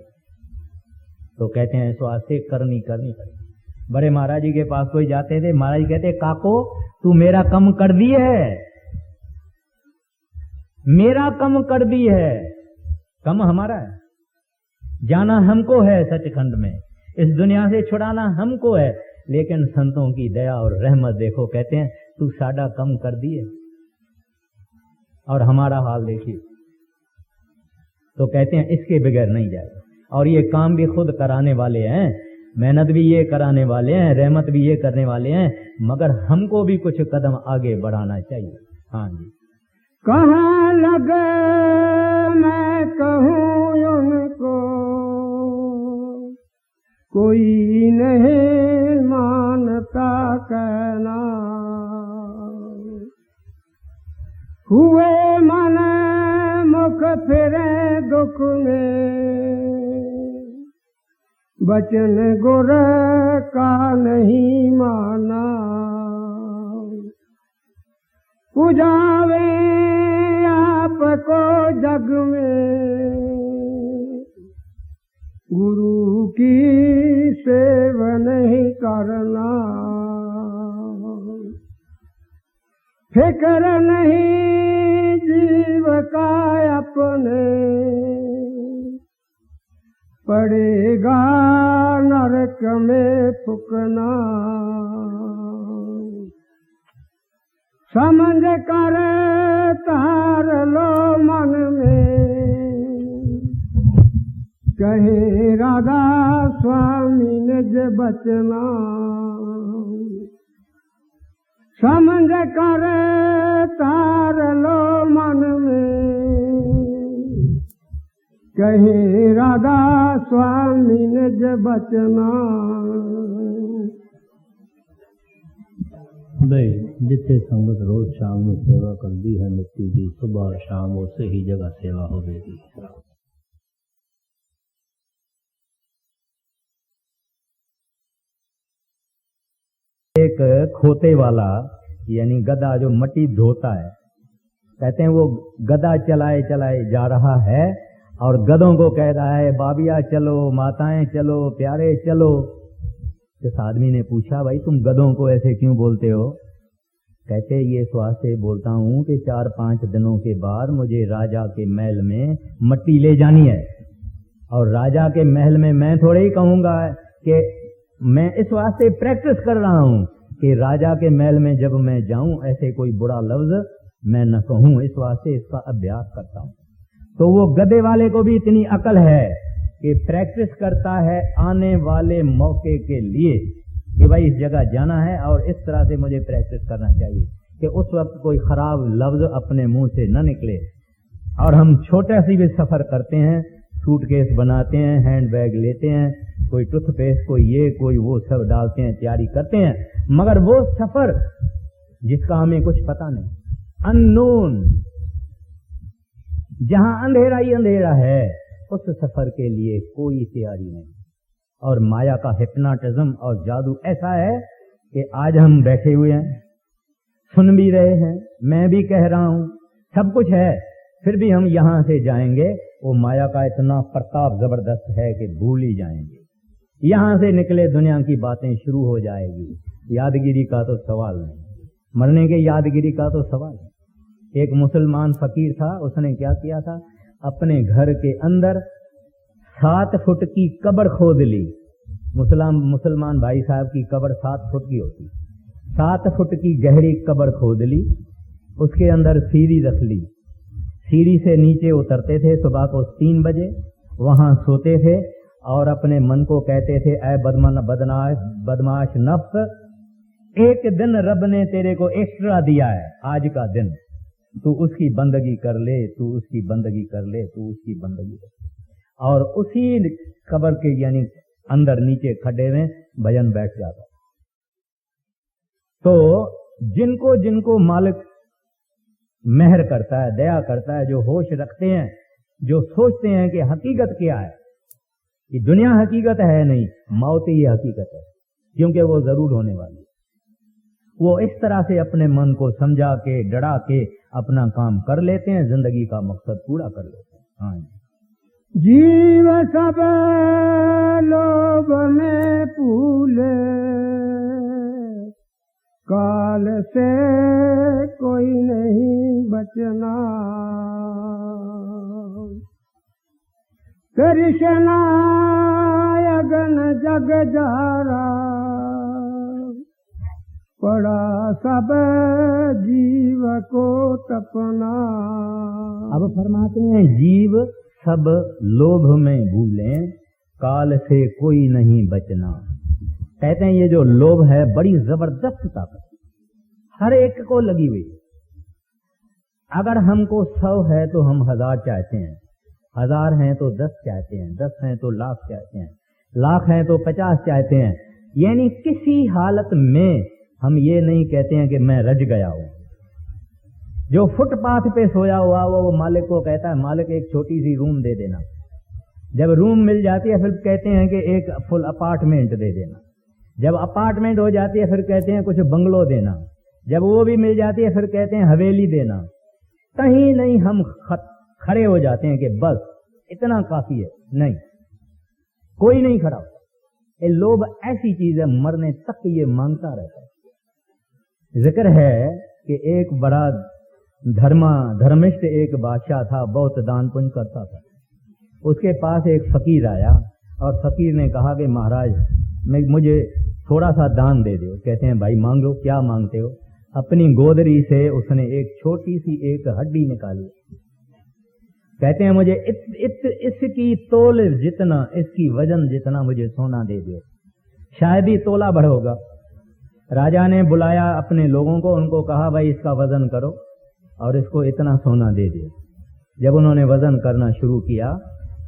तो कहते हैं इस वास्ते करनी पड़ेगी। बड़े महाराज जी के पास कोई जाते थे, महाराज कहते काको तू मेरा कम कर दी है, मेरा कम कर दी है। कम हमारा है, जाना हमको है सचखंड में, इस दुनिया से छुड़ाना हमको है, लेकिन संतों की दया और रहमत देखो। कहते हैं तू साडा कम कर दिए और हमारा हाल देखिए। तो कहते हैं इसके बगैर नहीं जाएगा। और ये काम भी खुद कराने वाले हैं, मेहनत भी ये कराने वाले हैं, रहमत भी ये करने वाले हैं, मगर हमको भी कुछ कदम आगे बढ़ाना चाहिए। हाँ जी। कहाँ लगे मैं कहूँ उनको, कोई नहीं मानता कहना। हुए मन मुख फिरे दुख में, बचन गुर का नहीं माना। पुजावे आपको जग में, गुरु की सेवा नहीं करना। फिक्र नहीं जीव का अपने, पड़ेगा नरक में फुकना। समझ कर तार लो मन में, कहे राधा स्वामी निज बचना। समझ कर तार लो मन में, कहे राधा स्वामी निज बचना। भाई जिथे संगत रोज शाम को सेवा कर दी है मिट्टी की, सुबह शाम उसे ही जगह सेवा हो गई। एक खोते वाला यानी गधा जो मट्टी ढोता है, कहते हैं वो गधा चलाए चलाए जा रहा है और गधों को कह रहा है बाबिया चलो, माताएं चलो, प्यारे चलो। इस आदमी ने पूछा भाई तुम गधों को ऐसे क्यों बोलते हो? कहते ये स्वास्थ्य बोलता हूँ कि 4-5 दिनों के बाद मुझे राजा के महल में मट्टी ले जानी है और राजा के महल में मैं थोड़े ही कहूंगा कि मैं इस वास्ते प्रैक्टिस कर रहा हूं कि राजा के महल में जब मैं जाऊं ऐसे कोई बुरा लफ्ज मैं न कहूं, इस वास्ते इसका अभ्यास करता हूं। तो वो गधे वाले को भी इतनी अकल है कि प्रैक्टिस करता है आने वाले मौके के लिए कि भाई इस जगह जाना है और इस तरह से मुझे प्रैक्टिस करना चाहिए कि उस वक्त कोई खराब लफ्ज अपने मुंह से न निकले। और हम छोटे सी भी सफर करते हैं, सूटकेस बनाते हैं, हैंड बैग लेते हैं, कोई टूथपेस्ट, कोई ये कोई वो सब डालते हैं, तैयारी करते हैं, मगर वो सफर जिसका हमें कुछ पता नहीं, अननोन, जहां अंधेरा ही अंधेरा है, उस सफर के लिए कोई तैयारी नहीं। और माया का हिप्नोटिज्म और जादू ऐसा है कि आज हम बैठे हुए हैं, सुन भी रहे हैं, मैं भी कह रहा हूं, सब कुछ है, फिर भी हम यहां से जाएंगे, वो माया का इतना प्रताप जबरदस्त है कि भूल ही जाएंगे। यहां से निकले दुनिया की बातें शुरू हो जाएगी। यादगिरी का तो सवाल नहीं, मरने के यादगिरी का तो सवाल है। एक मुसलमान फकीर था, उसने क्या किया था, अपने घर के अंदर 7 फुट की कब्र खोद ली। मुसलमान भाई साहब की कब्र 7 फुट की होती, 7 फुट की गहरी कब्र खोद ली, उसके अंदर सीढ़ी रख ली, सीढ़ी से नीचे उतरते थे, सुबह को 3 बजे वहां सोते थे और अपने मन को कहते थे, ऐ बदमाश नफ्स, एक दिन रब ने तेरे को एक्स्ट्रा दिया है, आज का दिन तू उसकी बंदगी कर ले, तू उसकी बंदगी कर ले, तू उसकी बंदगी कर ले। और उसी कब्र के यानी अंदर नीचे खड्डे में भजन बैठ जाता। तो जिनको जिनको मालिक मेहर करता है, दया करता है, जो होश रखते हैं, जो सोचते हैं कि हकीकत क्या है, कि दुनिया हकीकत है नहीं, मौत ही हकीकत है, क्योंकि वो जरूर होने वाली है, वो इस तरह से अपने मन को समझा के डरा के अपना काम कर लेते हैं, जिंदगी का मकसद पूरा कर लेते हैं। हाँ, जीव सब लोभ में फूले, काल से कोई नहीं बचना, कृष्णा अगन जग जारा, पड़ा सब जीव को तपना। अब फरमाते हैं जीव सब लोभ में भूले, काल से कोई नहीं बचना। कहते हैं ये जो लोभ है बड़ी जबरदस्त ताकत, हर एक को लगी हुई। अगर हमको 100 है तो हम 1000 चाहते हैं, 1000 हैं तो 10 चाहते हैं, 10 हैं तो लाख चाहते हैं, लाख हैं तो 50 चाहते हैं। यानी किसी हालत में हम ये नहीं कहते हैं कि मैं रज गया हूं। जो फुटपाथ पे सोया हुआ वो मालिक को कहता है, मालिक एक छोटी सी रूम दे देना। जब रूम मिल जाती है फिर कहते हैं कि एक फुल अपार्टमेंट दे देना। जब अपार्टमेंट हो जाती है फिर कहते हैं कुछ बंगलो देना। जब वो भी मिल जाती है फिर कहते हैं हवेली देना। कहीं नहीं हम खड़े हो जाते हैं कि बस इतना काफी है। नहीं, कोई नहीं खड़ा होता। ये लोभ ऐसी चीज है, मरने तक ये मांगता रहता है। जिक्र है कि एक बड़ा धर्मिष्ठ एक बादशाह था, बहुत दान पुण्य करता था। उसके पास एक फकीर आया और फकीर ने कहा कि महाराज मुझे थोड़ा सा दान दे दो। कहते हैं भाई मांगो, क्या मांगते हो? अपनी गोदरी से उसने एक छोटी सी एक हड्डी निकाली। कहते हैं मुझे इसकी तोल जितना, इसकी वजन जितना मुझे सोना दे दो, शायद ही तोला भर होगा। राजा ने बुलाया अपने लोगों को, उनको कहा भाई इसका वजन करो और इसको इतना सोना दे दे। जब उन्होंने वजन करना शुरू किया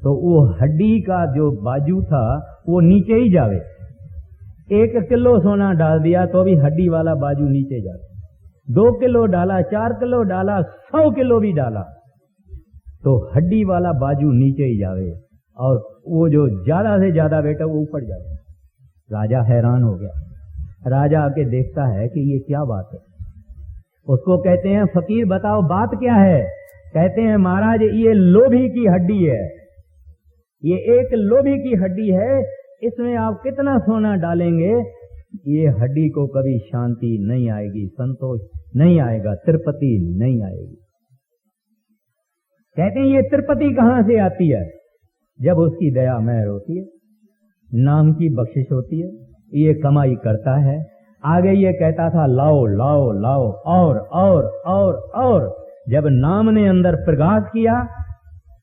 तो वो हड्डी का जो बाजू था वो नीचे ही जावे। 1 किलो सोना डाल दिया तो भी हड्डी वाला बाजू नीचे जावे। 2 किलो डाला, 4 किलो डाला, 100 किलो भी डाला तो हड्डी वाला बाजू नीचे ही जावे और वो जो ज्यादा से ज्यादा बेटा वो ऊपर जावे। राजा हैरान हो गया। राजा आके देखता है कि ये क्या बात है। उसको कहते हैं फकीर बताओ बात क्या है? कहते हैं महाराज ये लोभी की हड्डी है, ये एक लोभी की हड्डी है, इसमें आप कितना सोना डालेंगे ये हड्डी को कभी शांति नहीं आएगी, संतोष नहीं आएगा, तृप्ति नहीं आएगी। कहते हैं ये तृप्ति कहां से आती है? जब उसकी दया मेहर होती है, नाम की बख्शिश होती है, ये कमाई करता है। आगे ये कहता था लाओ लाओ लाओ और जब नाम ने अंदर प्रगास किया,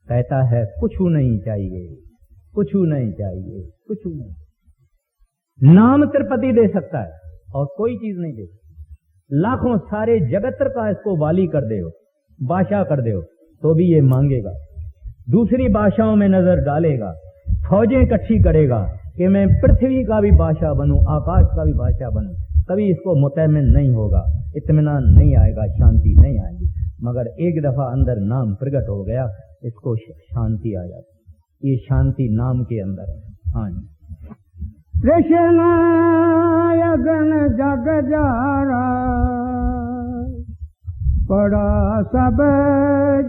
कहता है कुछ नहीं चाहिए, कुछ नहीं चाहिए, कुछ नहीं। नाम तिरुपति दे सकता है और कोई चीज नहीं दे सकता। लाखों सारे जगत का इसको वाली कर दे, बादशाह कर दे, तो भी ये मांगेगा, दूसरी बादशाहों में नजर डालेगा, फौजें इकट्ठी करेगा कि मैं पृथ्वी का भी बादशाह बनूं, आकाश का भी बादशाह बनूं। कभी इसको मुतमिन नहीं होगा, इत्मीनान नहीं आएगा, शांति नहीं आएगी। मगर एक दफा अंदर नाम प्रकट हो गया, इसको शांति आ जाती। ये शांति नाम के अंदर है। हाँ जी। कृष्ण अगन जग जारा, पड़ा सब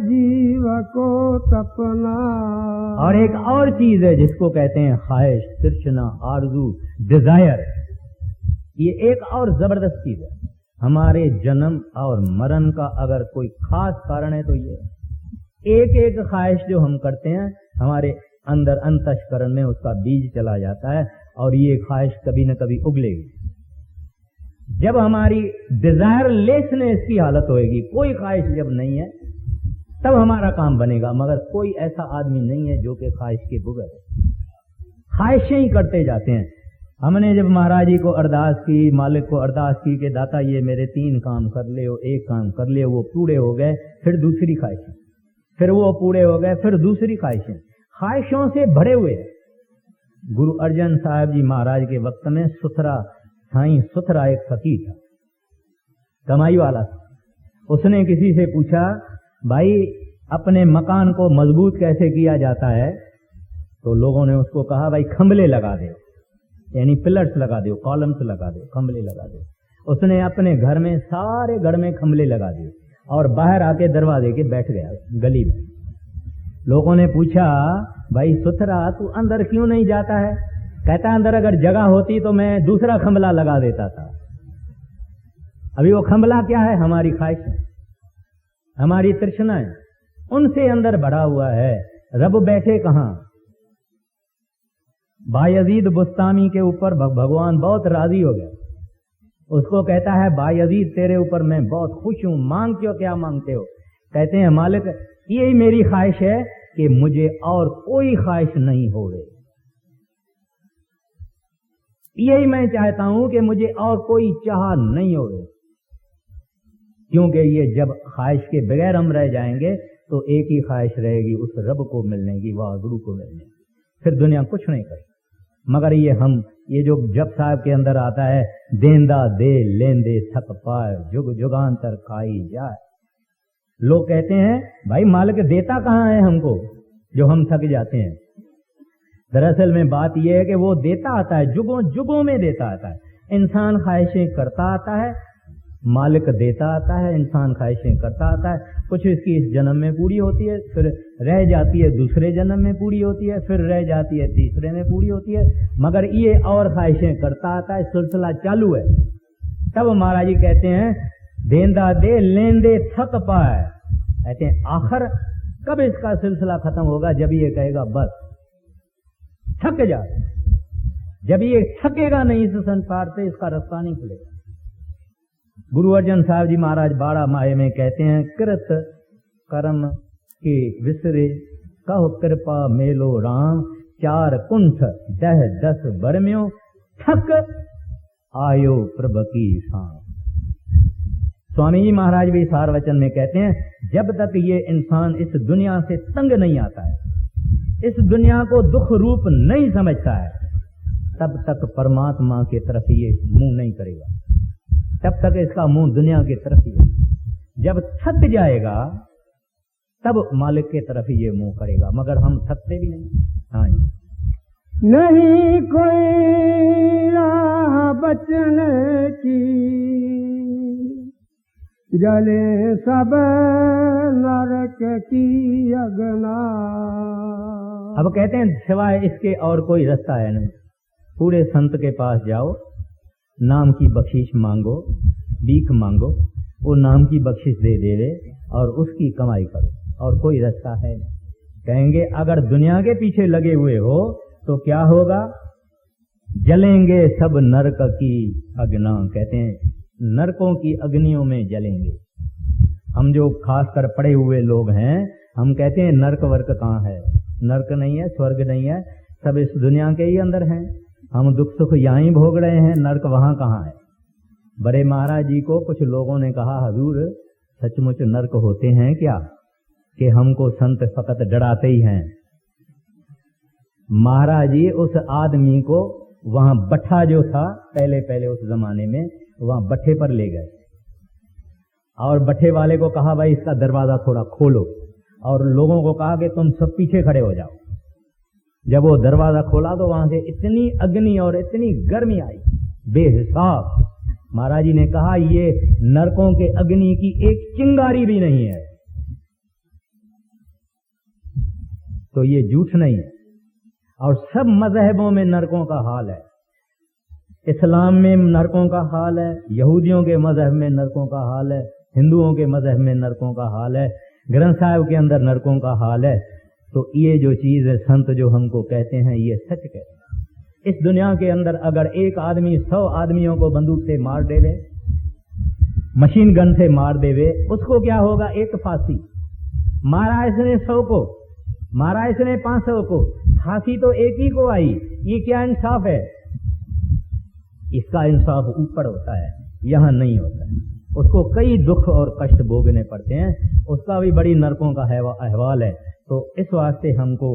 जीव को तपना। और एक और चीज है जिसको कहते हैं ख्वाहिश, तृष्णा, आरज़ू, डिजायर। ये एक और जबरदस्त चीज है। हमारे जन्म और मरण का अगर कोई खास कारण है तो ये एक एक ख्वाहिश जो हम करते हैं, हमारे अंदर अंतःकरण में उसका बीज चला जाता है और ये ख्वाहिश कभी न कभी उगलेगी। जब हमारी डिजायर लेसनेस की हालत होएगी, कोई ख्वाहिश जब नहीं है, तब हमारा काम बनेगा। मगर कोई ऐसा आदमी नहीं है जो कि ख्वाहिश के बगैर ख्वाहिशें ही करते जाते हैं। हमने जब महाराज जी को अरदास की, मालिक को अरदास की कि दाता ये मेरे 3 काम कर ले, एक काम कर ले, वो पूरे हो गए, फिर दूसरी ख्वाहिशें, फिर वो पूरे हो गए, फिर दूसरी ख्वाहिशें, ख्वाहिशों से भरे हुए। गुरु अर्जन साहब जी महाराज के वक्त में सुथरा साईं सुथरा एक फकीर था, कमाई वाला था। उसने किसी से पूछा, भाई अपने मकान को मजबूत कैसे किया जाता है? तो लोगों ने उसको कहा, भाई खंभले लगा दो, यानी पिलर्स लगा दो, कॉलम्स लगा दो, खंभले लगा दो। उसने अपने घर में, सारे घर में खंभले लगा दिए और बाहर आके दरवाजे के बैठ गया गली में। लोगों ने पूछा, भाई सुथरा तू अंदर क्यों नहीं जाता है? कहता अंदर अगर जगह होती तो मैं दूसरा खंभला लगा देता था। अभी वो खंभला क्या है? हमारी ख्वाहिश, हमारी तृष्णाएं, उनसे अंदर भरा हुआ है। रब बैठे कहां? बायजीद बुस्तामी के ऊपर भगवान बहुत राजी हो गया। उसको कहता है, बायजीद तेरे ऊपर मैं बहुत खुश हूं, मांग क्यों, क्या मांगते हो? कहते हैं मालिक यही मेरी ख्वाहिश है कि मुझे और कोई ख्वाहिश नहीं होवे, यही मैं चाहता हूं कि मुझे और कोई चाह नहीं होवे। क्योंकि ये जब ख्वाहिश के बगैर हम रह जाएंगे तो एक ही ख्वाहिश रहेगी, उस रब को मिलने की, वाह गुरु को मिलने की। फिर दुनिया कुछ नहीं करे। मगर ये जो जप साहब के अंदर आता है, देंदा दे लेंदे थक पाए, जुग जुगांतर खाई जाए। लोग कहते हैं भाई मालिक देता कहां है हमको जो हम थक जाते हैं? दरअसल में बात यह है कि वो देता आता है, जुगों जुगों में देता आता है। इंसान ख्वाहिशें करता आता है, मालिक देता आता है। इंसान ख्वाहिशें करता आता है, कुछ इसकी इस जन्म में पूरी होती है, फिर रह जाती है दूसरे जन्म में पूरी होती है, फिर रह जाती है तीसरे में पूरी होती है। मगर ये और ख्वाहिशें करता आता है, सिलसिला चालू है। तब महाराज जी कहते हैं, देंदा दे लेंदे थक पाए। कहते हैं आखिर कब इसका सिलसिला खत्म होगा? जब ये कहेगा बस थक जा। जब ये थकेगा नहीं इस संसार से, इसका रास्ता नहीं खुलेगा। गुरु अर्जन साहब जी महाराज बाड़ा माहे में कहते हैं, कृत कर्म के विसरे कह कृपा मेलो राम, 4 कुंठ दह 10 बरम्यो, थक आयो प्रभ की शाम। स्वामी जी महाराज भी सार वचन में कहते हैं, जब तक ये इंसान इस दुनिया से तंग नहीं आता है, इस दुनिया को दुख रूप नहीं समझता है, तब तक परमात्मा की तरफ ये मुंह नहीं करेगा। तब तक इसका मुंह दुनिया की तरफ ही है। जब थक जाएगा तब मालिक की तरफ ही ये मुंह करेगा। मगर हम थकते भी नहीं। हाँ जी। नहीं कोई राह बचने की, जले सब नरक की अगना। अब कहते हैं सिवाय इसके और कोई रास्ता है नहीं। पूरे संत के पास जाओ, नाम की बख्शिश मांगो, भीख मांगो, वो नाम की बख्शिश दे दे और उसकी कमाई करो, और कोई रास्ता है नहीं। कहेंगे अगर दुनिया के पीछे लगे हुए हो तो क्या होगा? जलेंगे सब नरक की अग्ना। कहते हैं नरकों की अग्नियों में जलेंगे। हम जो खासकर पढ़े हुए लोग हैं, हम कहते हैं नरक वर्क कहाँ है? नरक नहीं है, स्वर्ग नहीं है, सब इस दुनिया के ही अंदर हैं। हम दुख सुख यहाँ ही भोग रहे हैं, नरक वहां कहाँ है? बड़े महाराज जी को कुछ लोगों ने कहा, हजूर सचमुच नरक होते हैं क्या? कि हमको संत फकत डराते ही हैं। महाराज जी उस आदमी को वहां बट्ठा जो था पहले उस जमाने में, वहां बट्ठे पर ले गए और बट्ठे वाले को कहा भाई इसका दरवाजा थोड़ा खोलो, और लोगों को कहा कि तुम सब पीछे खड़े हो जाओ। जब वो दरवाजा खोला तो वहां से इतनी अग्नि और इतनी गर्मी आई बेहिसाब। महाराज जी ने कहा ये नरकों के अग्नि की एक चिंगारी भी नहीं है, तो ये झूठ नहीं है। और सब मजहबों में नरकों का हाल है। इस्लाम में नरकों का हाल है, यहूदियों के मजहब में नरकों का हाल है, हिंदुओं के मजहब में नरकों का हाल है, ग्रंथ साहिब के अंदर नरकों का हाल है। तो ये जो चीज है संत जो हमको कहते हैं ये सच कहते हैं। इस दुनिया के अंदर अगर एक आदमी 100 आदमियों को बंदूक से मार देवे, मशीन गन से मार देवे, उसको क्या होगा? एक फांसी। मारा इसने 100 को, मारा इसने 500 को, फांसी तो एक ही को आई। ये क्या इंसाफ है? इसका इंसाफ ऊपर होता है, यहां नहीं होता है। उसको कई दुख और कष्ट भोगने पड़ते हैं, उसका भी बड़ी नरकों का अहवाल है। तो इस वास्ते हमको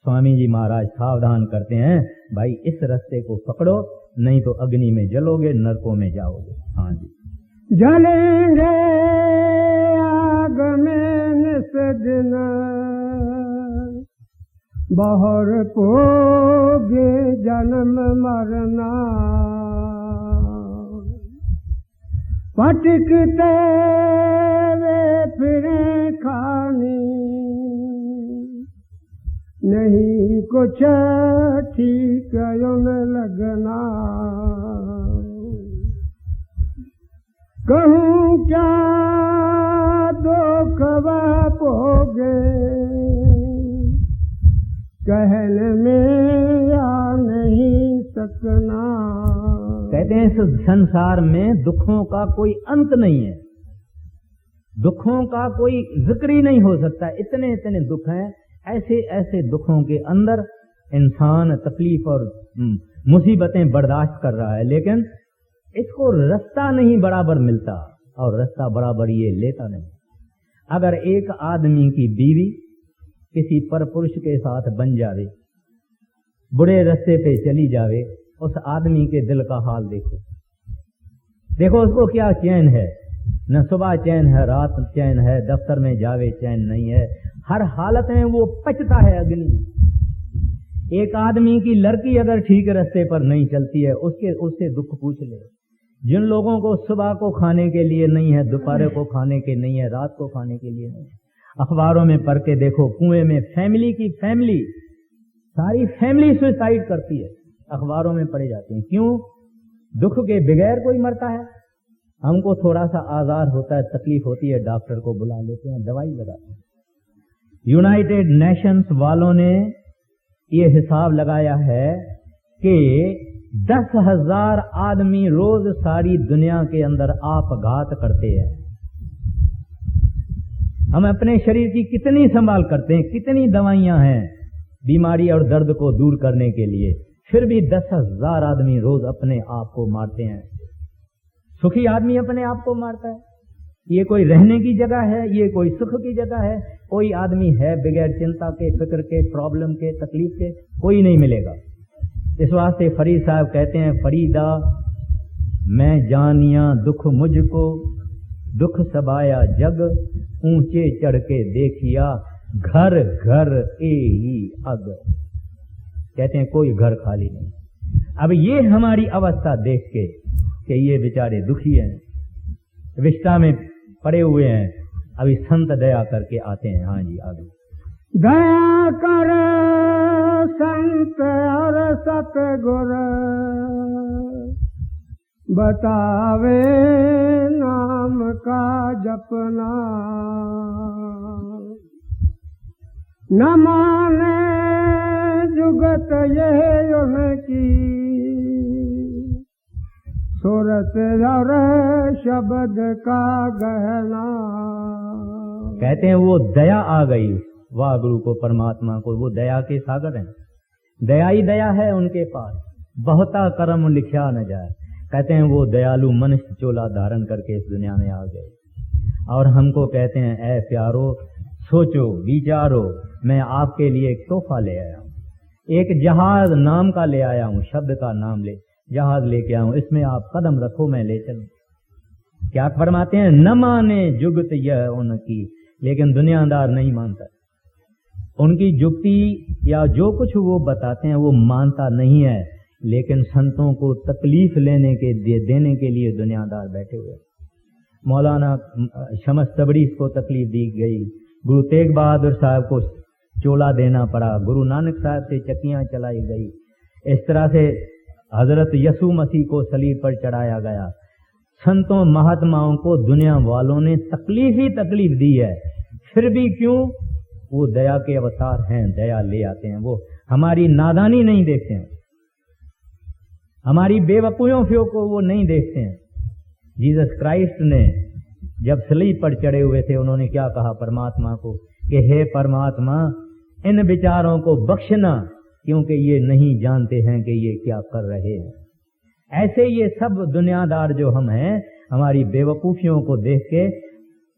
स्वामी जी महाराज सावधान करते हैं, भाई इस रास्ते को पकड़ो, नहीं तो अग्नि में जलोगे, नरकों में जाओगे। हाँ जी, जलेंगे आग में निस्दिन, बहुर पोगे जन्म मरना, पटकते वे फिरे खानी, नहीं कुछ ठीक में लगना, कहूँ क्या दुख वह पोगे, कहने में या नहीं सकना। कहते हैं इस संसार में दुखों का कोई अंत नहीं है, दुखों का कोई जिक्र ही नहीं हो सकता। इतने इतने दुख हैं, ऐसे ऐसे दुखों के अंदर इंसान तकलीफ और मुसीबतें बर्दाश्त कर रहा है, लेकिन इसको रास्ता नहीं बराबर मिलता, और रास्ता बराबर ये लेता नहीं। अगर एक आदमी की बीवी किसी पर पुरुष के साथ बन जावे, बुरे रास्ते पे चली जावे, उस आदमी के दिल का हाल देखो, देखो उसको क्या चैन है, न सुबह चैन है, रात चैन है, दफ्तर में जावे चैन नहीं है, हर हालत में वो पचता है अग्नि। एक आदमी की लड़की अगर ठीक रास्ते पर नहीं चलती है, उससे दुख पूछ ले। जिन लोगों को सुबह को खाने के लिए नहीं है, दोपहर को खाने के नहीं है, रात को खाने के लिए नहीं है, अखबारों में पढ़ के देखो, कुएं में फैमिली सारी फैमिली सुसाइड करती है, अखबारों में पढ़े जाते हैं। क्यों? दुख के बगैर कोई मरता है। हमको थोड़ा सा आजार होता है, तकलीफ होती है, डॉक्टर को बुला लेते हैं, दवाई लगाते हैं। यूनाइटेड नेशंस वालों ने ये हिसाब लगाया है कि 10,000 आदमी रोज सारी दुनिया के अंदर आपघात करते हैं। हम अपने शरीर की कितनी संभाल करते हैं, कितनी दवाइयां हैं बीमारी और दर्द को दूर करने के लिए, फिर भी 10,000 आदमी रोज अपने आप को मारते हैं। सुखी आदमी अपने आप को मारता है। ये कोई रहने की जगह है? ये कोई सुख की जगह है? कोई आदमी है बगैर चिंता के, फिक्र के, प्रॉब्लम के, तकलीफ के? कोई नहीं मिलेगा। इस वास्ते फरीद साहब कहते हैं, फरीदा मैं जानिया दुख मुझको, दुख सबाया जग, ऊंचे चढ़ के देखिया, घर घर ए ही अग। कहते हैं कोई घर खाली नहीं। अब ये हमारी अवस्था देख के कि ये बेचारे दुखी हैं, विष्ठा में पड़े हुए हैं, अभी संत दया करके आते हैं। हाँ जी, आगे। दया कर संत और सतगुर, बतावे नाम का जपना, न माने जुगत ये उनकी सूरत और शब्द का गहना। कहते हैं वो दया आ गई वाह गुरु को, परमात्मा को, वो दया के सागर हैं, दया ही दया है उनके पास, बहुता कर्म लिखा न जाए। कहते हैं वो दयालु मनुष्य चोला धारण करके इस दुनिया में आ गए और हमको कहते हैं ऐ प्यारो सोचो विचारो, मैं आपके लिए एक तोहफा ले आया हूँ, एक जहाज नाम का ले आया हूँ, शब्द का नाम ले जहाज लेके आया हूँ, इसमें आप कदम रखो मैं ले चलूं। क्या फरमाते हैं, न माने जुगत यह उनकी, लेकिन दुनियादार नहीं मानता, उनकी जुक्ति या जो कुछ वो बताते हैं वो मानता नहीं है, लेकिन संतों को तकलीफ देने के लिए दुनियादार बैठे हुए। मौलाना शमस तबरीज को तकलीफ दी गई, गुरु तेग बहादुर साहब को चोला देना पड़ा, गुरु नानक साहब से चक्कियां चलाई गई, इस तरह से हजरत यसु मसीह को सलीब पर चढ़ाया गया। संतों महात्माओं को दुनिया वालों ने तकलीफ ही तकलीफ दी है, फिर भी क्यों? वो दया के अवतार हैं, दया ले आते हैं। वो हमारी नादानी नहीं देखते हैं, हमारी बेवकूफियों को वो नहीं देखते हैं। जीसस क्राइस्ट ने जब सलीब पर चढ़े हुए थे, उन्होंने क्या कहा परमात्मा को कि हे परमात्मा इन विचारों को बख्शना, क्योंकि ये नहीं जानते हैं कि ये क्या कर रहे हैं। ऐसे ये सब दुनियादार जो हम हैं, हमारी बेवकूफियों को देख के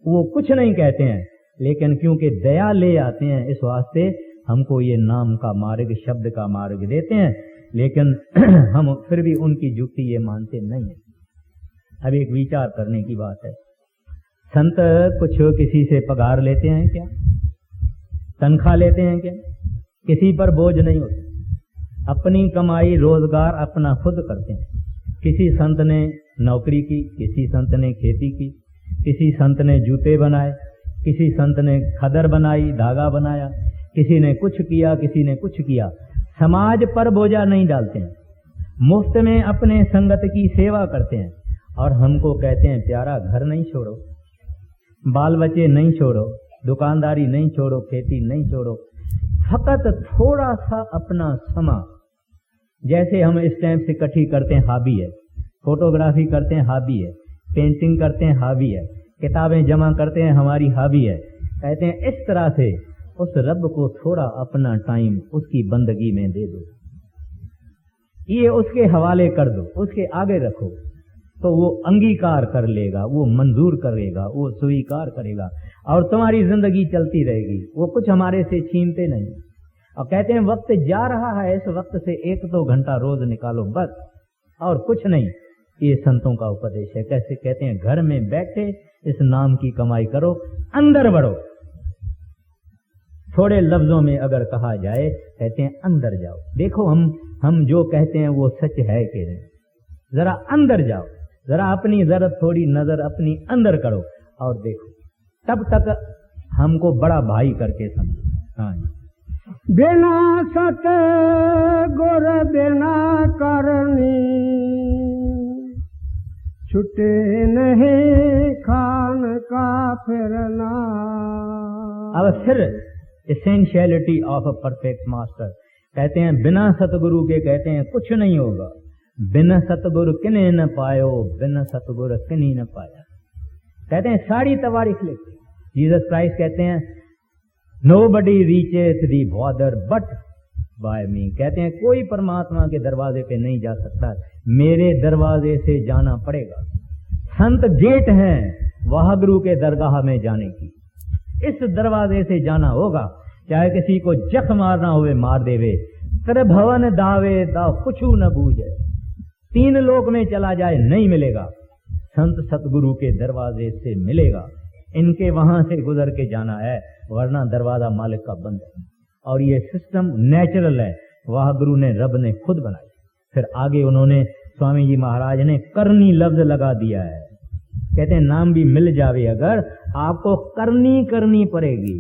वो कुछ नहीं कहते हैं, लेकिन क्योंकि दया ले आते हैं इस वास्ते हमको ये नाम का मार्ग, शब्द का मार्ग देते हैं, लेकिन हम फिर भी उनकी जुक्ति ये मानते नहीं है। अब एक विचार करने की बात है, संत कुछ किसी से पगार लेते हैं क्या, तनख्वाह लेते हैं क्या? किसी पर बोझ नहीं होते, अपनी कमाई रोजगार अपना खुद करते हैं। किसी संत ने नौकरी की, किसी संत ने खेती की, किसी संत ने जूते बनाए, किसी संत ने खदर बनाई, धागा बनाया, किसी ने कुछ किया, किसी ने कुछ किया। समाज पर बोझा नहीं डालते हैं, मुफ्त में अपने संगत की सेवा करते हैं और हमको कहते हैं प्यारा घर नहीं छोड़ो, बाल बच्चे नहीं छोड़ो, दुकानदारी नहीं छोड़ो, खेती नहीं छोड़ो, फकत थोड़ा सा अपना समा, जैसे हम इस टाइम से इकट्ठी करते हैं हॉबी है, फोटोग्राफी करते हैं हॉबी है, पेंटिंग करते हैं हॉबी है, किताबें जमा करते हैं हमारी हॉबी है। कहते हैं इस तरह से उस रब को थोड़ा अपना टाइम उसकी बंदगी में दे दो, ये उसके हवाले कर दो, उसके आगे रखो, तो वो अंगीकार कर लेगा, वो मंजूर करेगा, वो स्वीकार करेगा और तुम्हारी जिंदगी चलती रहेगी। वो कुछ हमारे से छीनते नहीं। और कहते हैं वक्त जा रहा है, इस वक्त से 1-2 घंटा रोज निकालो बस, और कुछ नहीं। ये संतों का उपदेश है। कैसे कहते हैं, घर में बैठे इस नाम की कमाई करो, अंदर बढ़ो। थोड़े लफ्जों में अगर कहा जाए, कहते हैं अंदर जाओ, देखो हम जो कहते हैं वो सच है कि नहीं, जरा अंदर जाओ, जरा अपनी जरूरत थोड़ी नजर अपनी अंदर करो और देखो, तब तक हमको बड़ा भाई करके समझो। हाँ, बिना सत गुर बिना करनी, छुटे नहीं खान का फिरना। अब फिर essentiality of a perfect master, कहते हैं बिना सतगुरु के कहते हैं कुछ नहीं होगा। बिना सतगुरु किने न पायो, बिना सतगुरु किन्हीं न पाया। कहते हैं सारी तवारीख लिख, जीसस क्राइस्ट कहते हैं nobody reaches the border but by me. कहते हैं कोई परमात्मा के दरवाजे पे नहीं जा सकता, मेरे दरवाजे से जाना पड़ेगा। संत गेट हैं वाहगुरु के दरगाह में जाने की, इस दरवाजे से जाना होगा। चाहे किसी को जख मारना हुए मार देवे, त्रिभुवन दावे दा कुछू न बूझे, 3 लोक में चला जाए नहीं मिलेगा, संत सतगुरु के दरवाजे से मिलेगा। इनके वहां से गुजर के जाना है, वरना दरवाजा मालिक का बंद है। और ये सिस्टम नेचुरल है, वाहगुरु ने रब ने खुद बनाई। फिर आगे उन्होंने स्वामी जी महाराज ने करनी लफ्ज लगा दिया है। कहते हैं नाम भी मिल जावे अगर, आपको करनी पड़ेगी।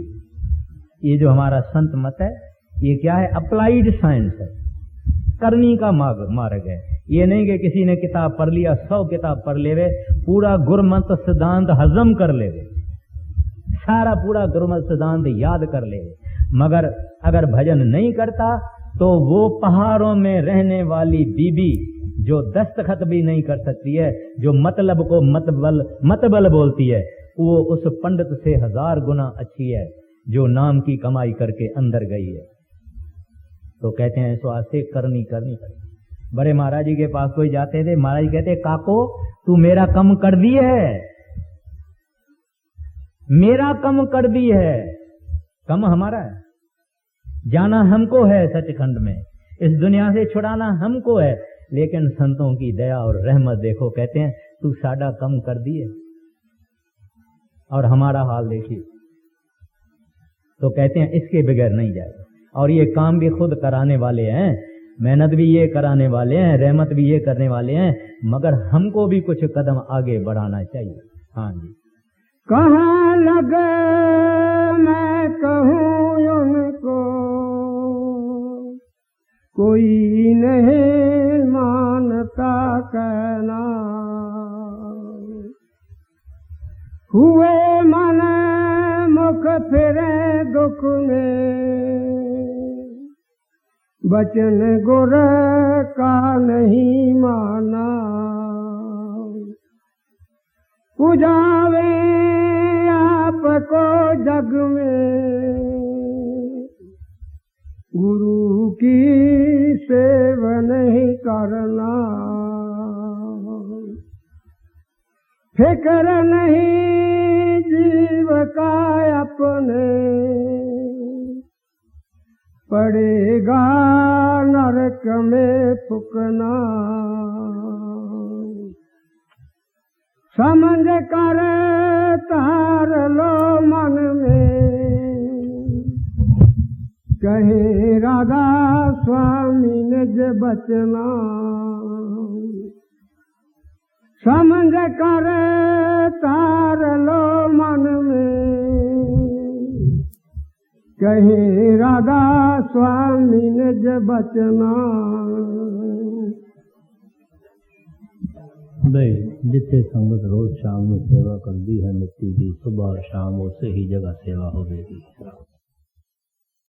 ये जो हमारा संत मत है, ये क्या है? अप्लाइड साइंस है, करनी का मार्ग है। ये नहीं कि किसी ने किताब पढ़ लिया, 100 किताब पढ़ लेवे, पूरा गुरमत सिद्धांत हजम कर लेवे, सारा पूरा गुरमत सिद्धांत याद कर लेवे, मगर अगर भजन नहीं करता तो वो पहाड़ों में रहने वाली बीबी जो दस्तखत भी नहीं कर सकती है, जो मतलब को मतबल बोलती है, वो उस पंडित से 1000 गुना अच्छी है जो नाम की कमाई करके अंदर गई है। तो कहते हैं इस वास्ते करनी पड़ेगी। बड़े महाराज जी के पास कोई जाते थे, महाराज कहते काको तू मेरा कम कर दी है, मेरा कम कर दी है। कम हमारा है, जाना हमको है सचखंड में, इस दुनिया से छुड़ाना हमको है, लेकिन संतों की दया और रहमत देखो, कहते हैं तू साडा कम कर दिए और हमारा हाल देखिए। तो कहते हैं इसके बगैर नहीं जाएगा। और ये काम भी खुद कराने वाले हैं, मेहनत भी ये कराने वाले हैं, रहमत भी ये करने वाले हैं, मगर हमको भी कुछ कदम आगे बढ़ाना चाहिए। हाँ जी। कहाँ लगे मैं कहूँ उनको, कोई नहीं मानता कहना, हुए मन मुख फिरे दुख में, बचन गुर का नहीं माना, पुजावे आपको जग में, गुरु की सेवा नहीं करना, फिक्र नहीं जीव का अपने, पड़ेगा नरक में फुकना, समझ कर तार लो मन में, कहे राधा स्वामी निज बचना, समझ कर तार लो मन में, कहे राधा स्वामी निज बचना। जिथे संगत रोज शाम में सेवा कर दी है मिट्टी दी, सुबह शाम उसे ही जगह सेवा हो गई।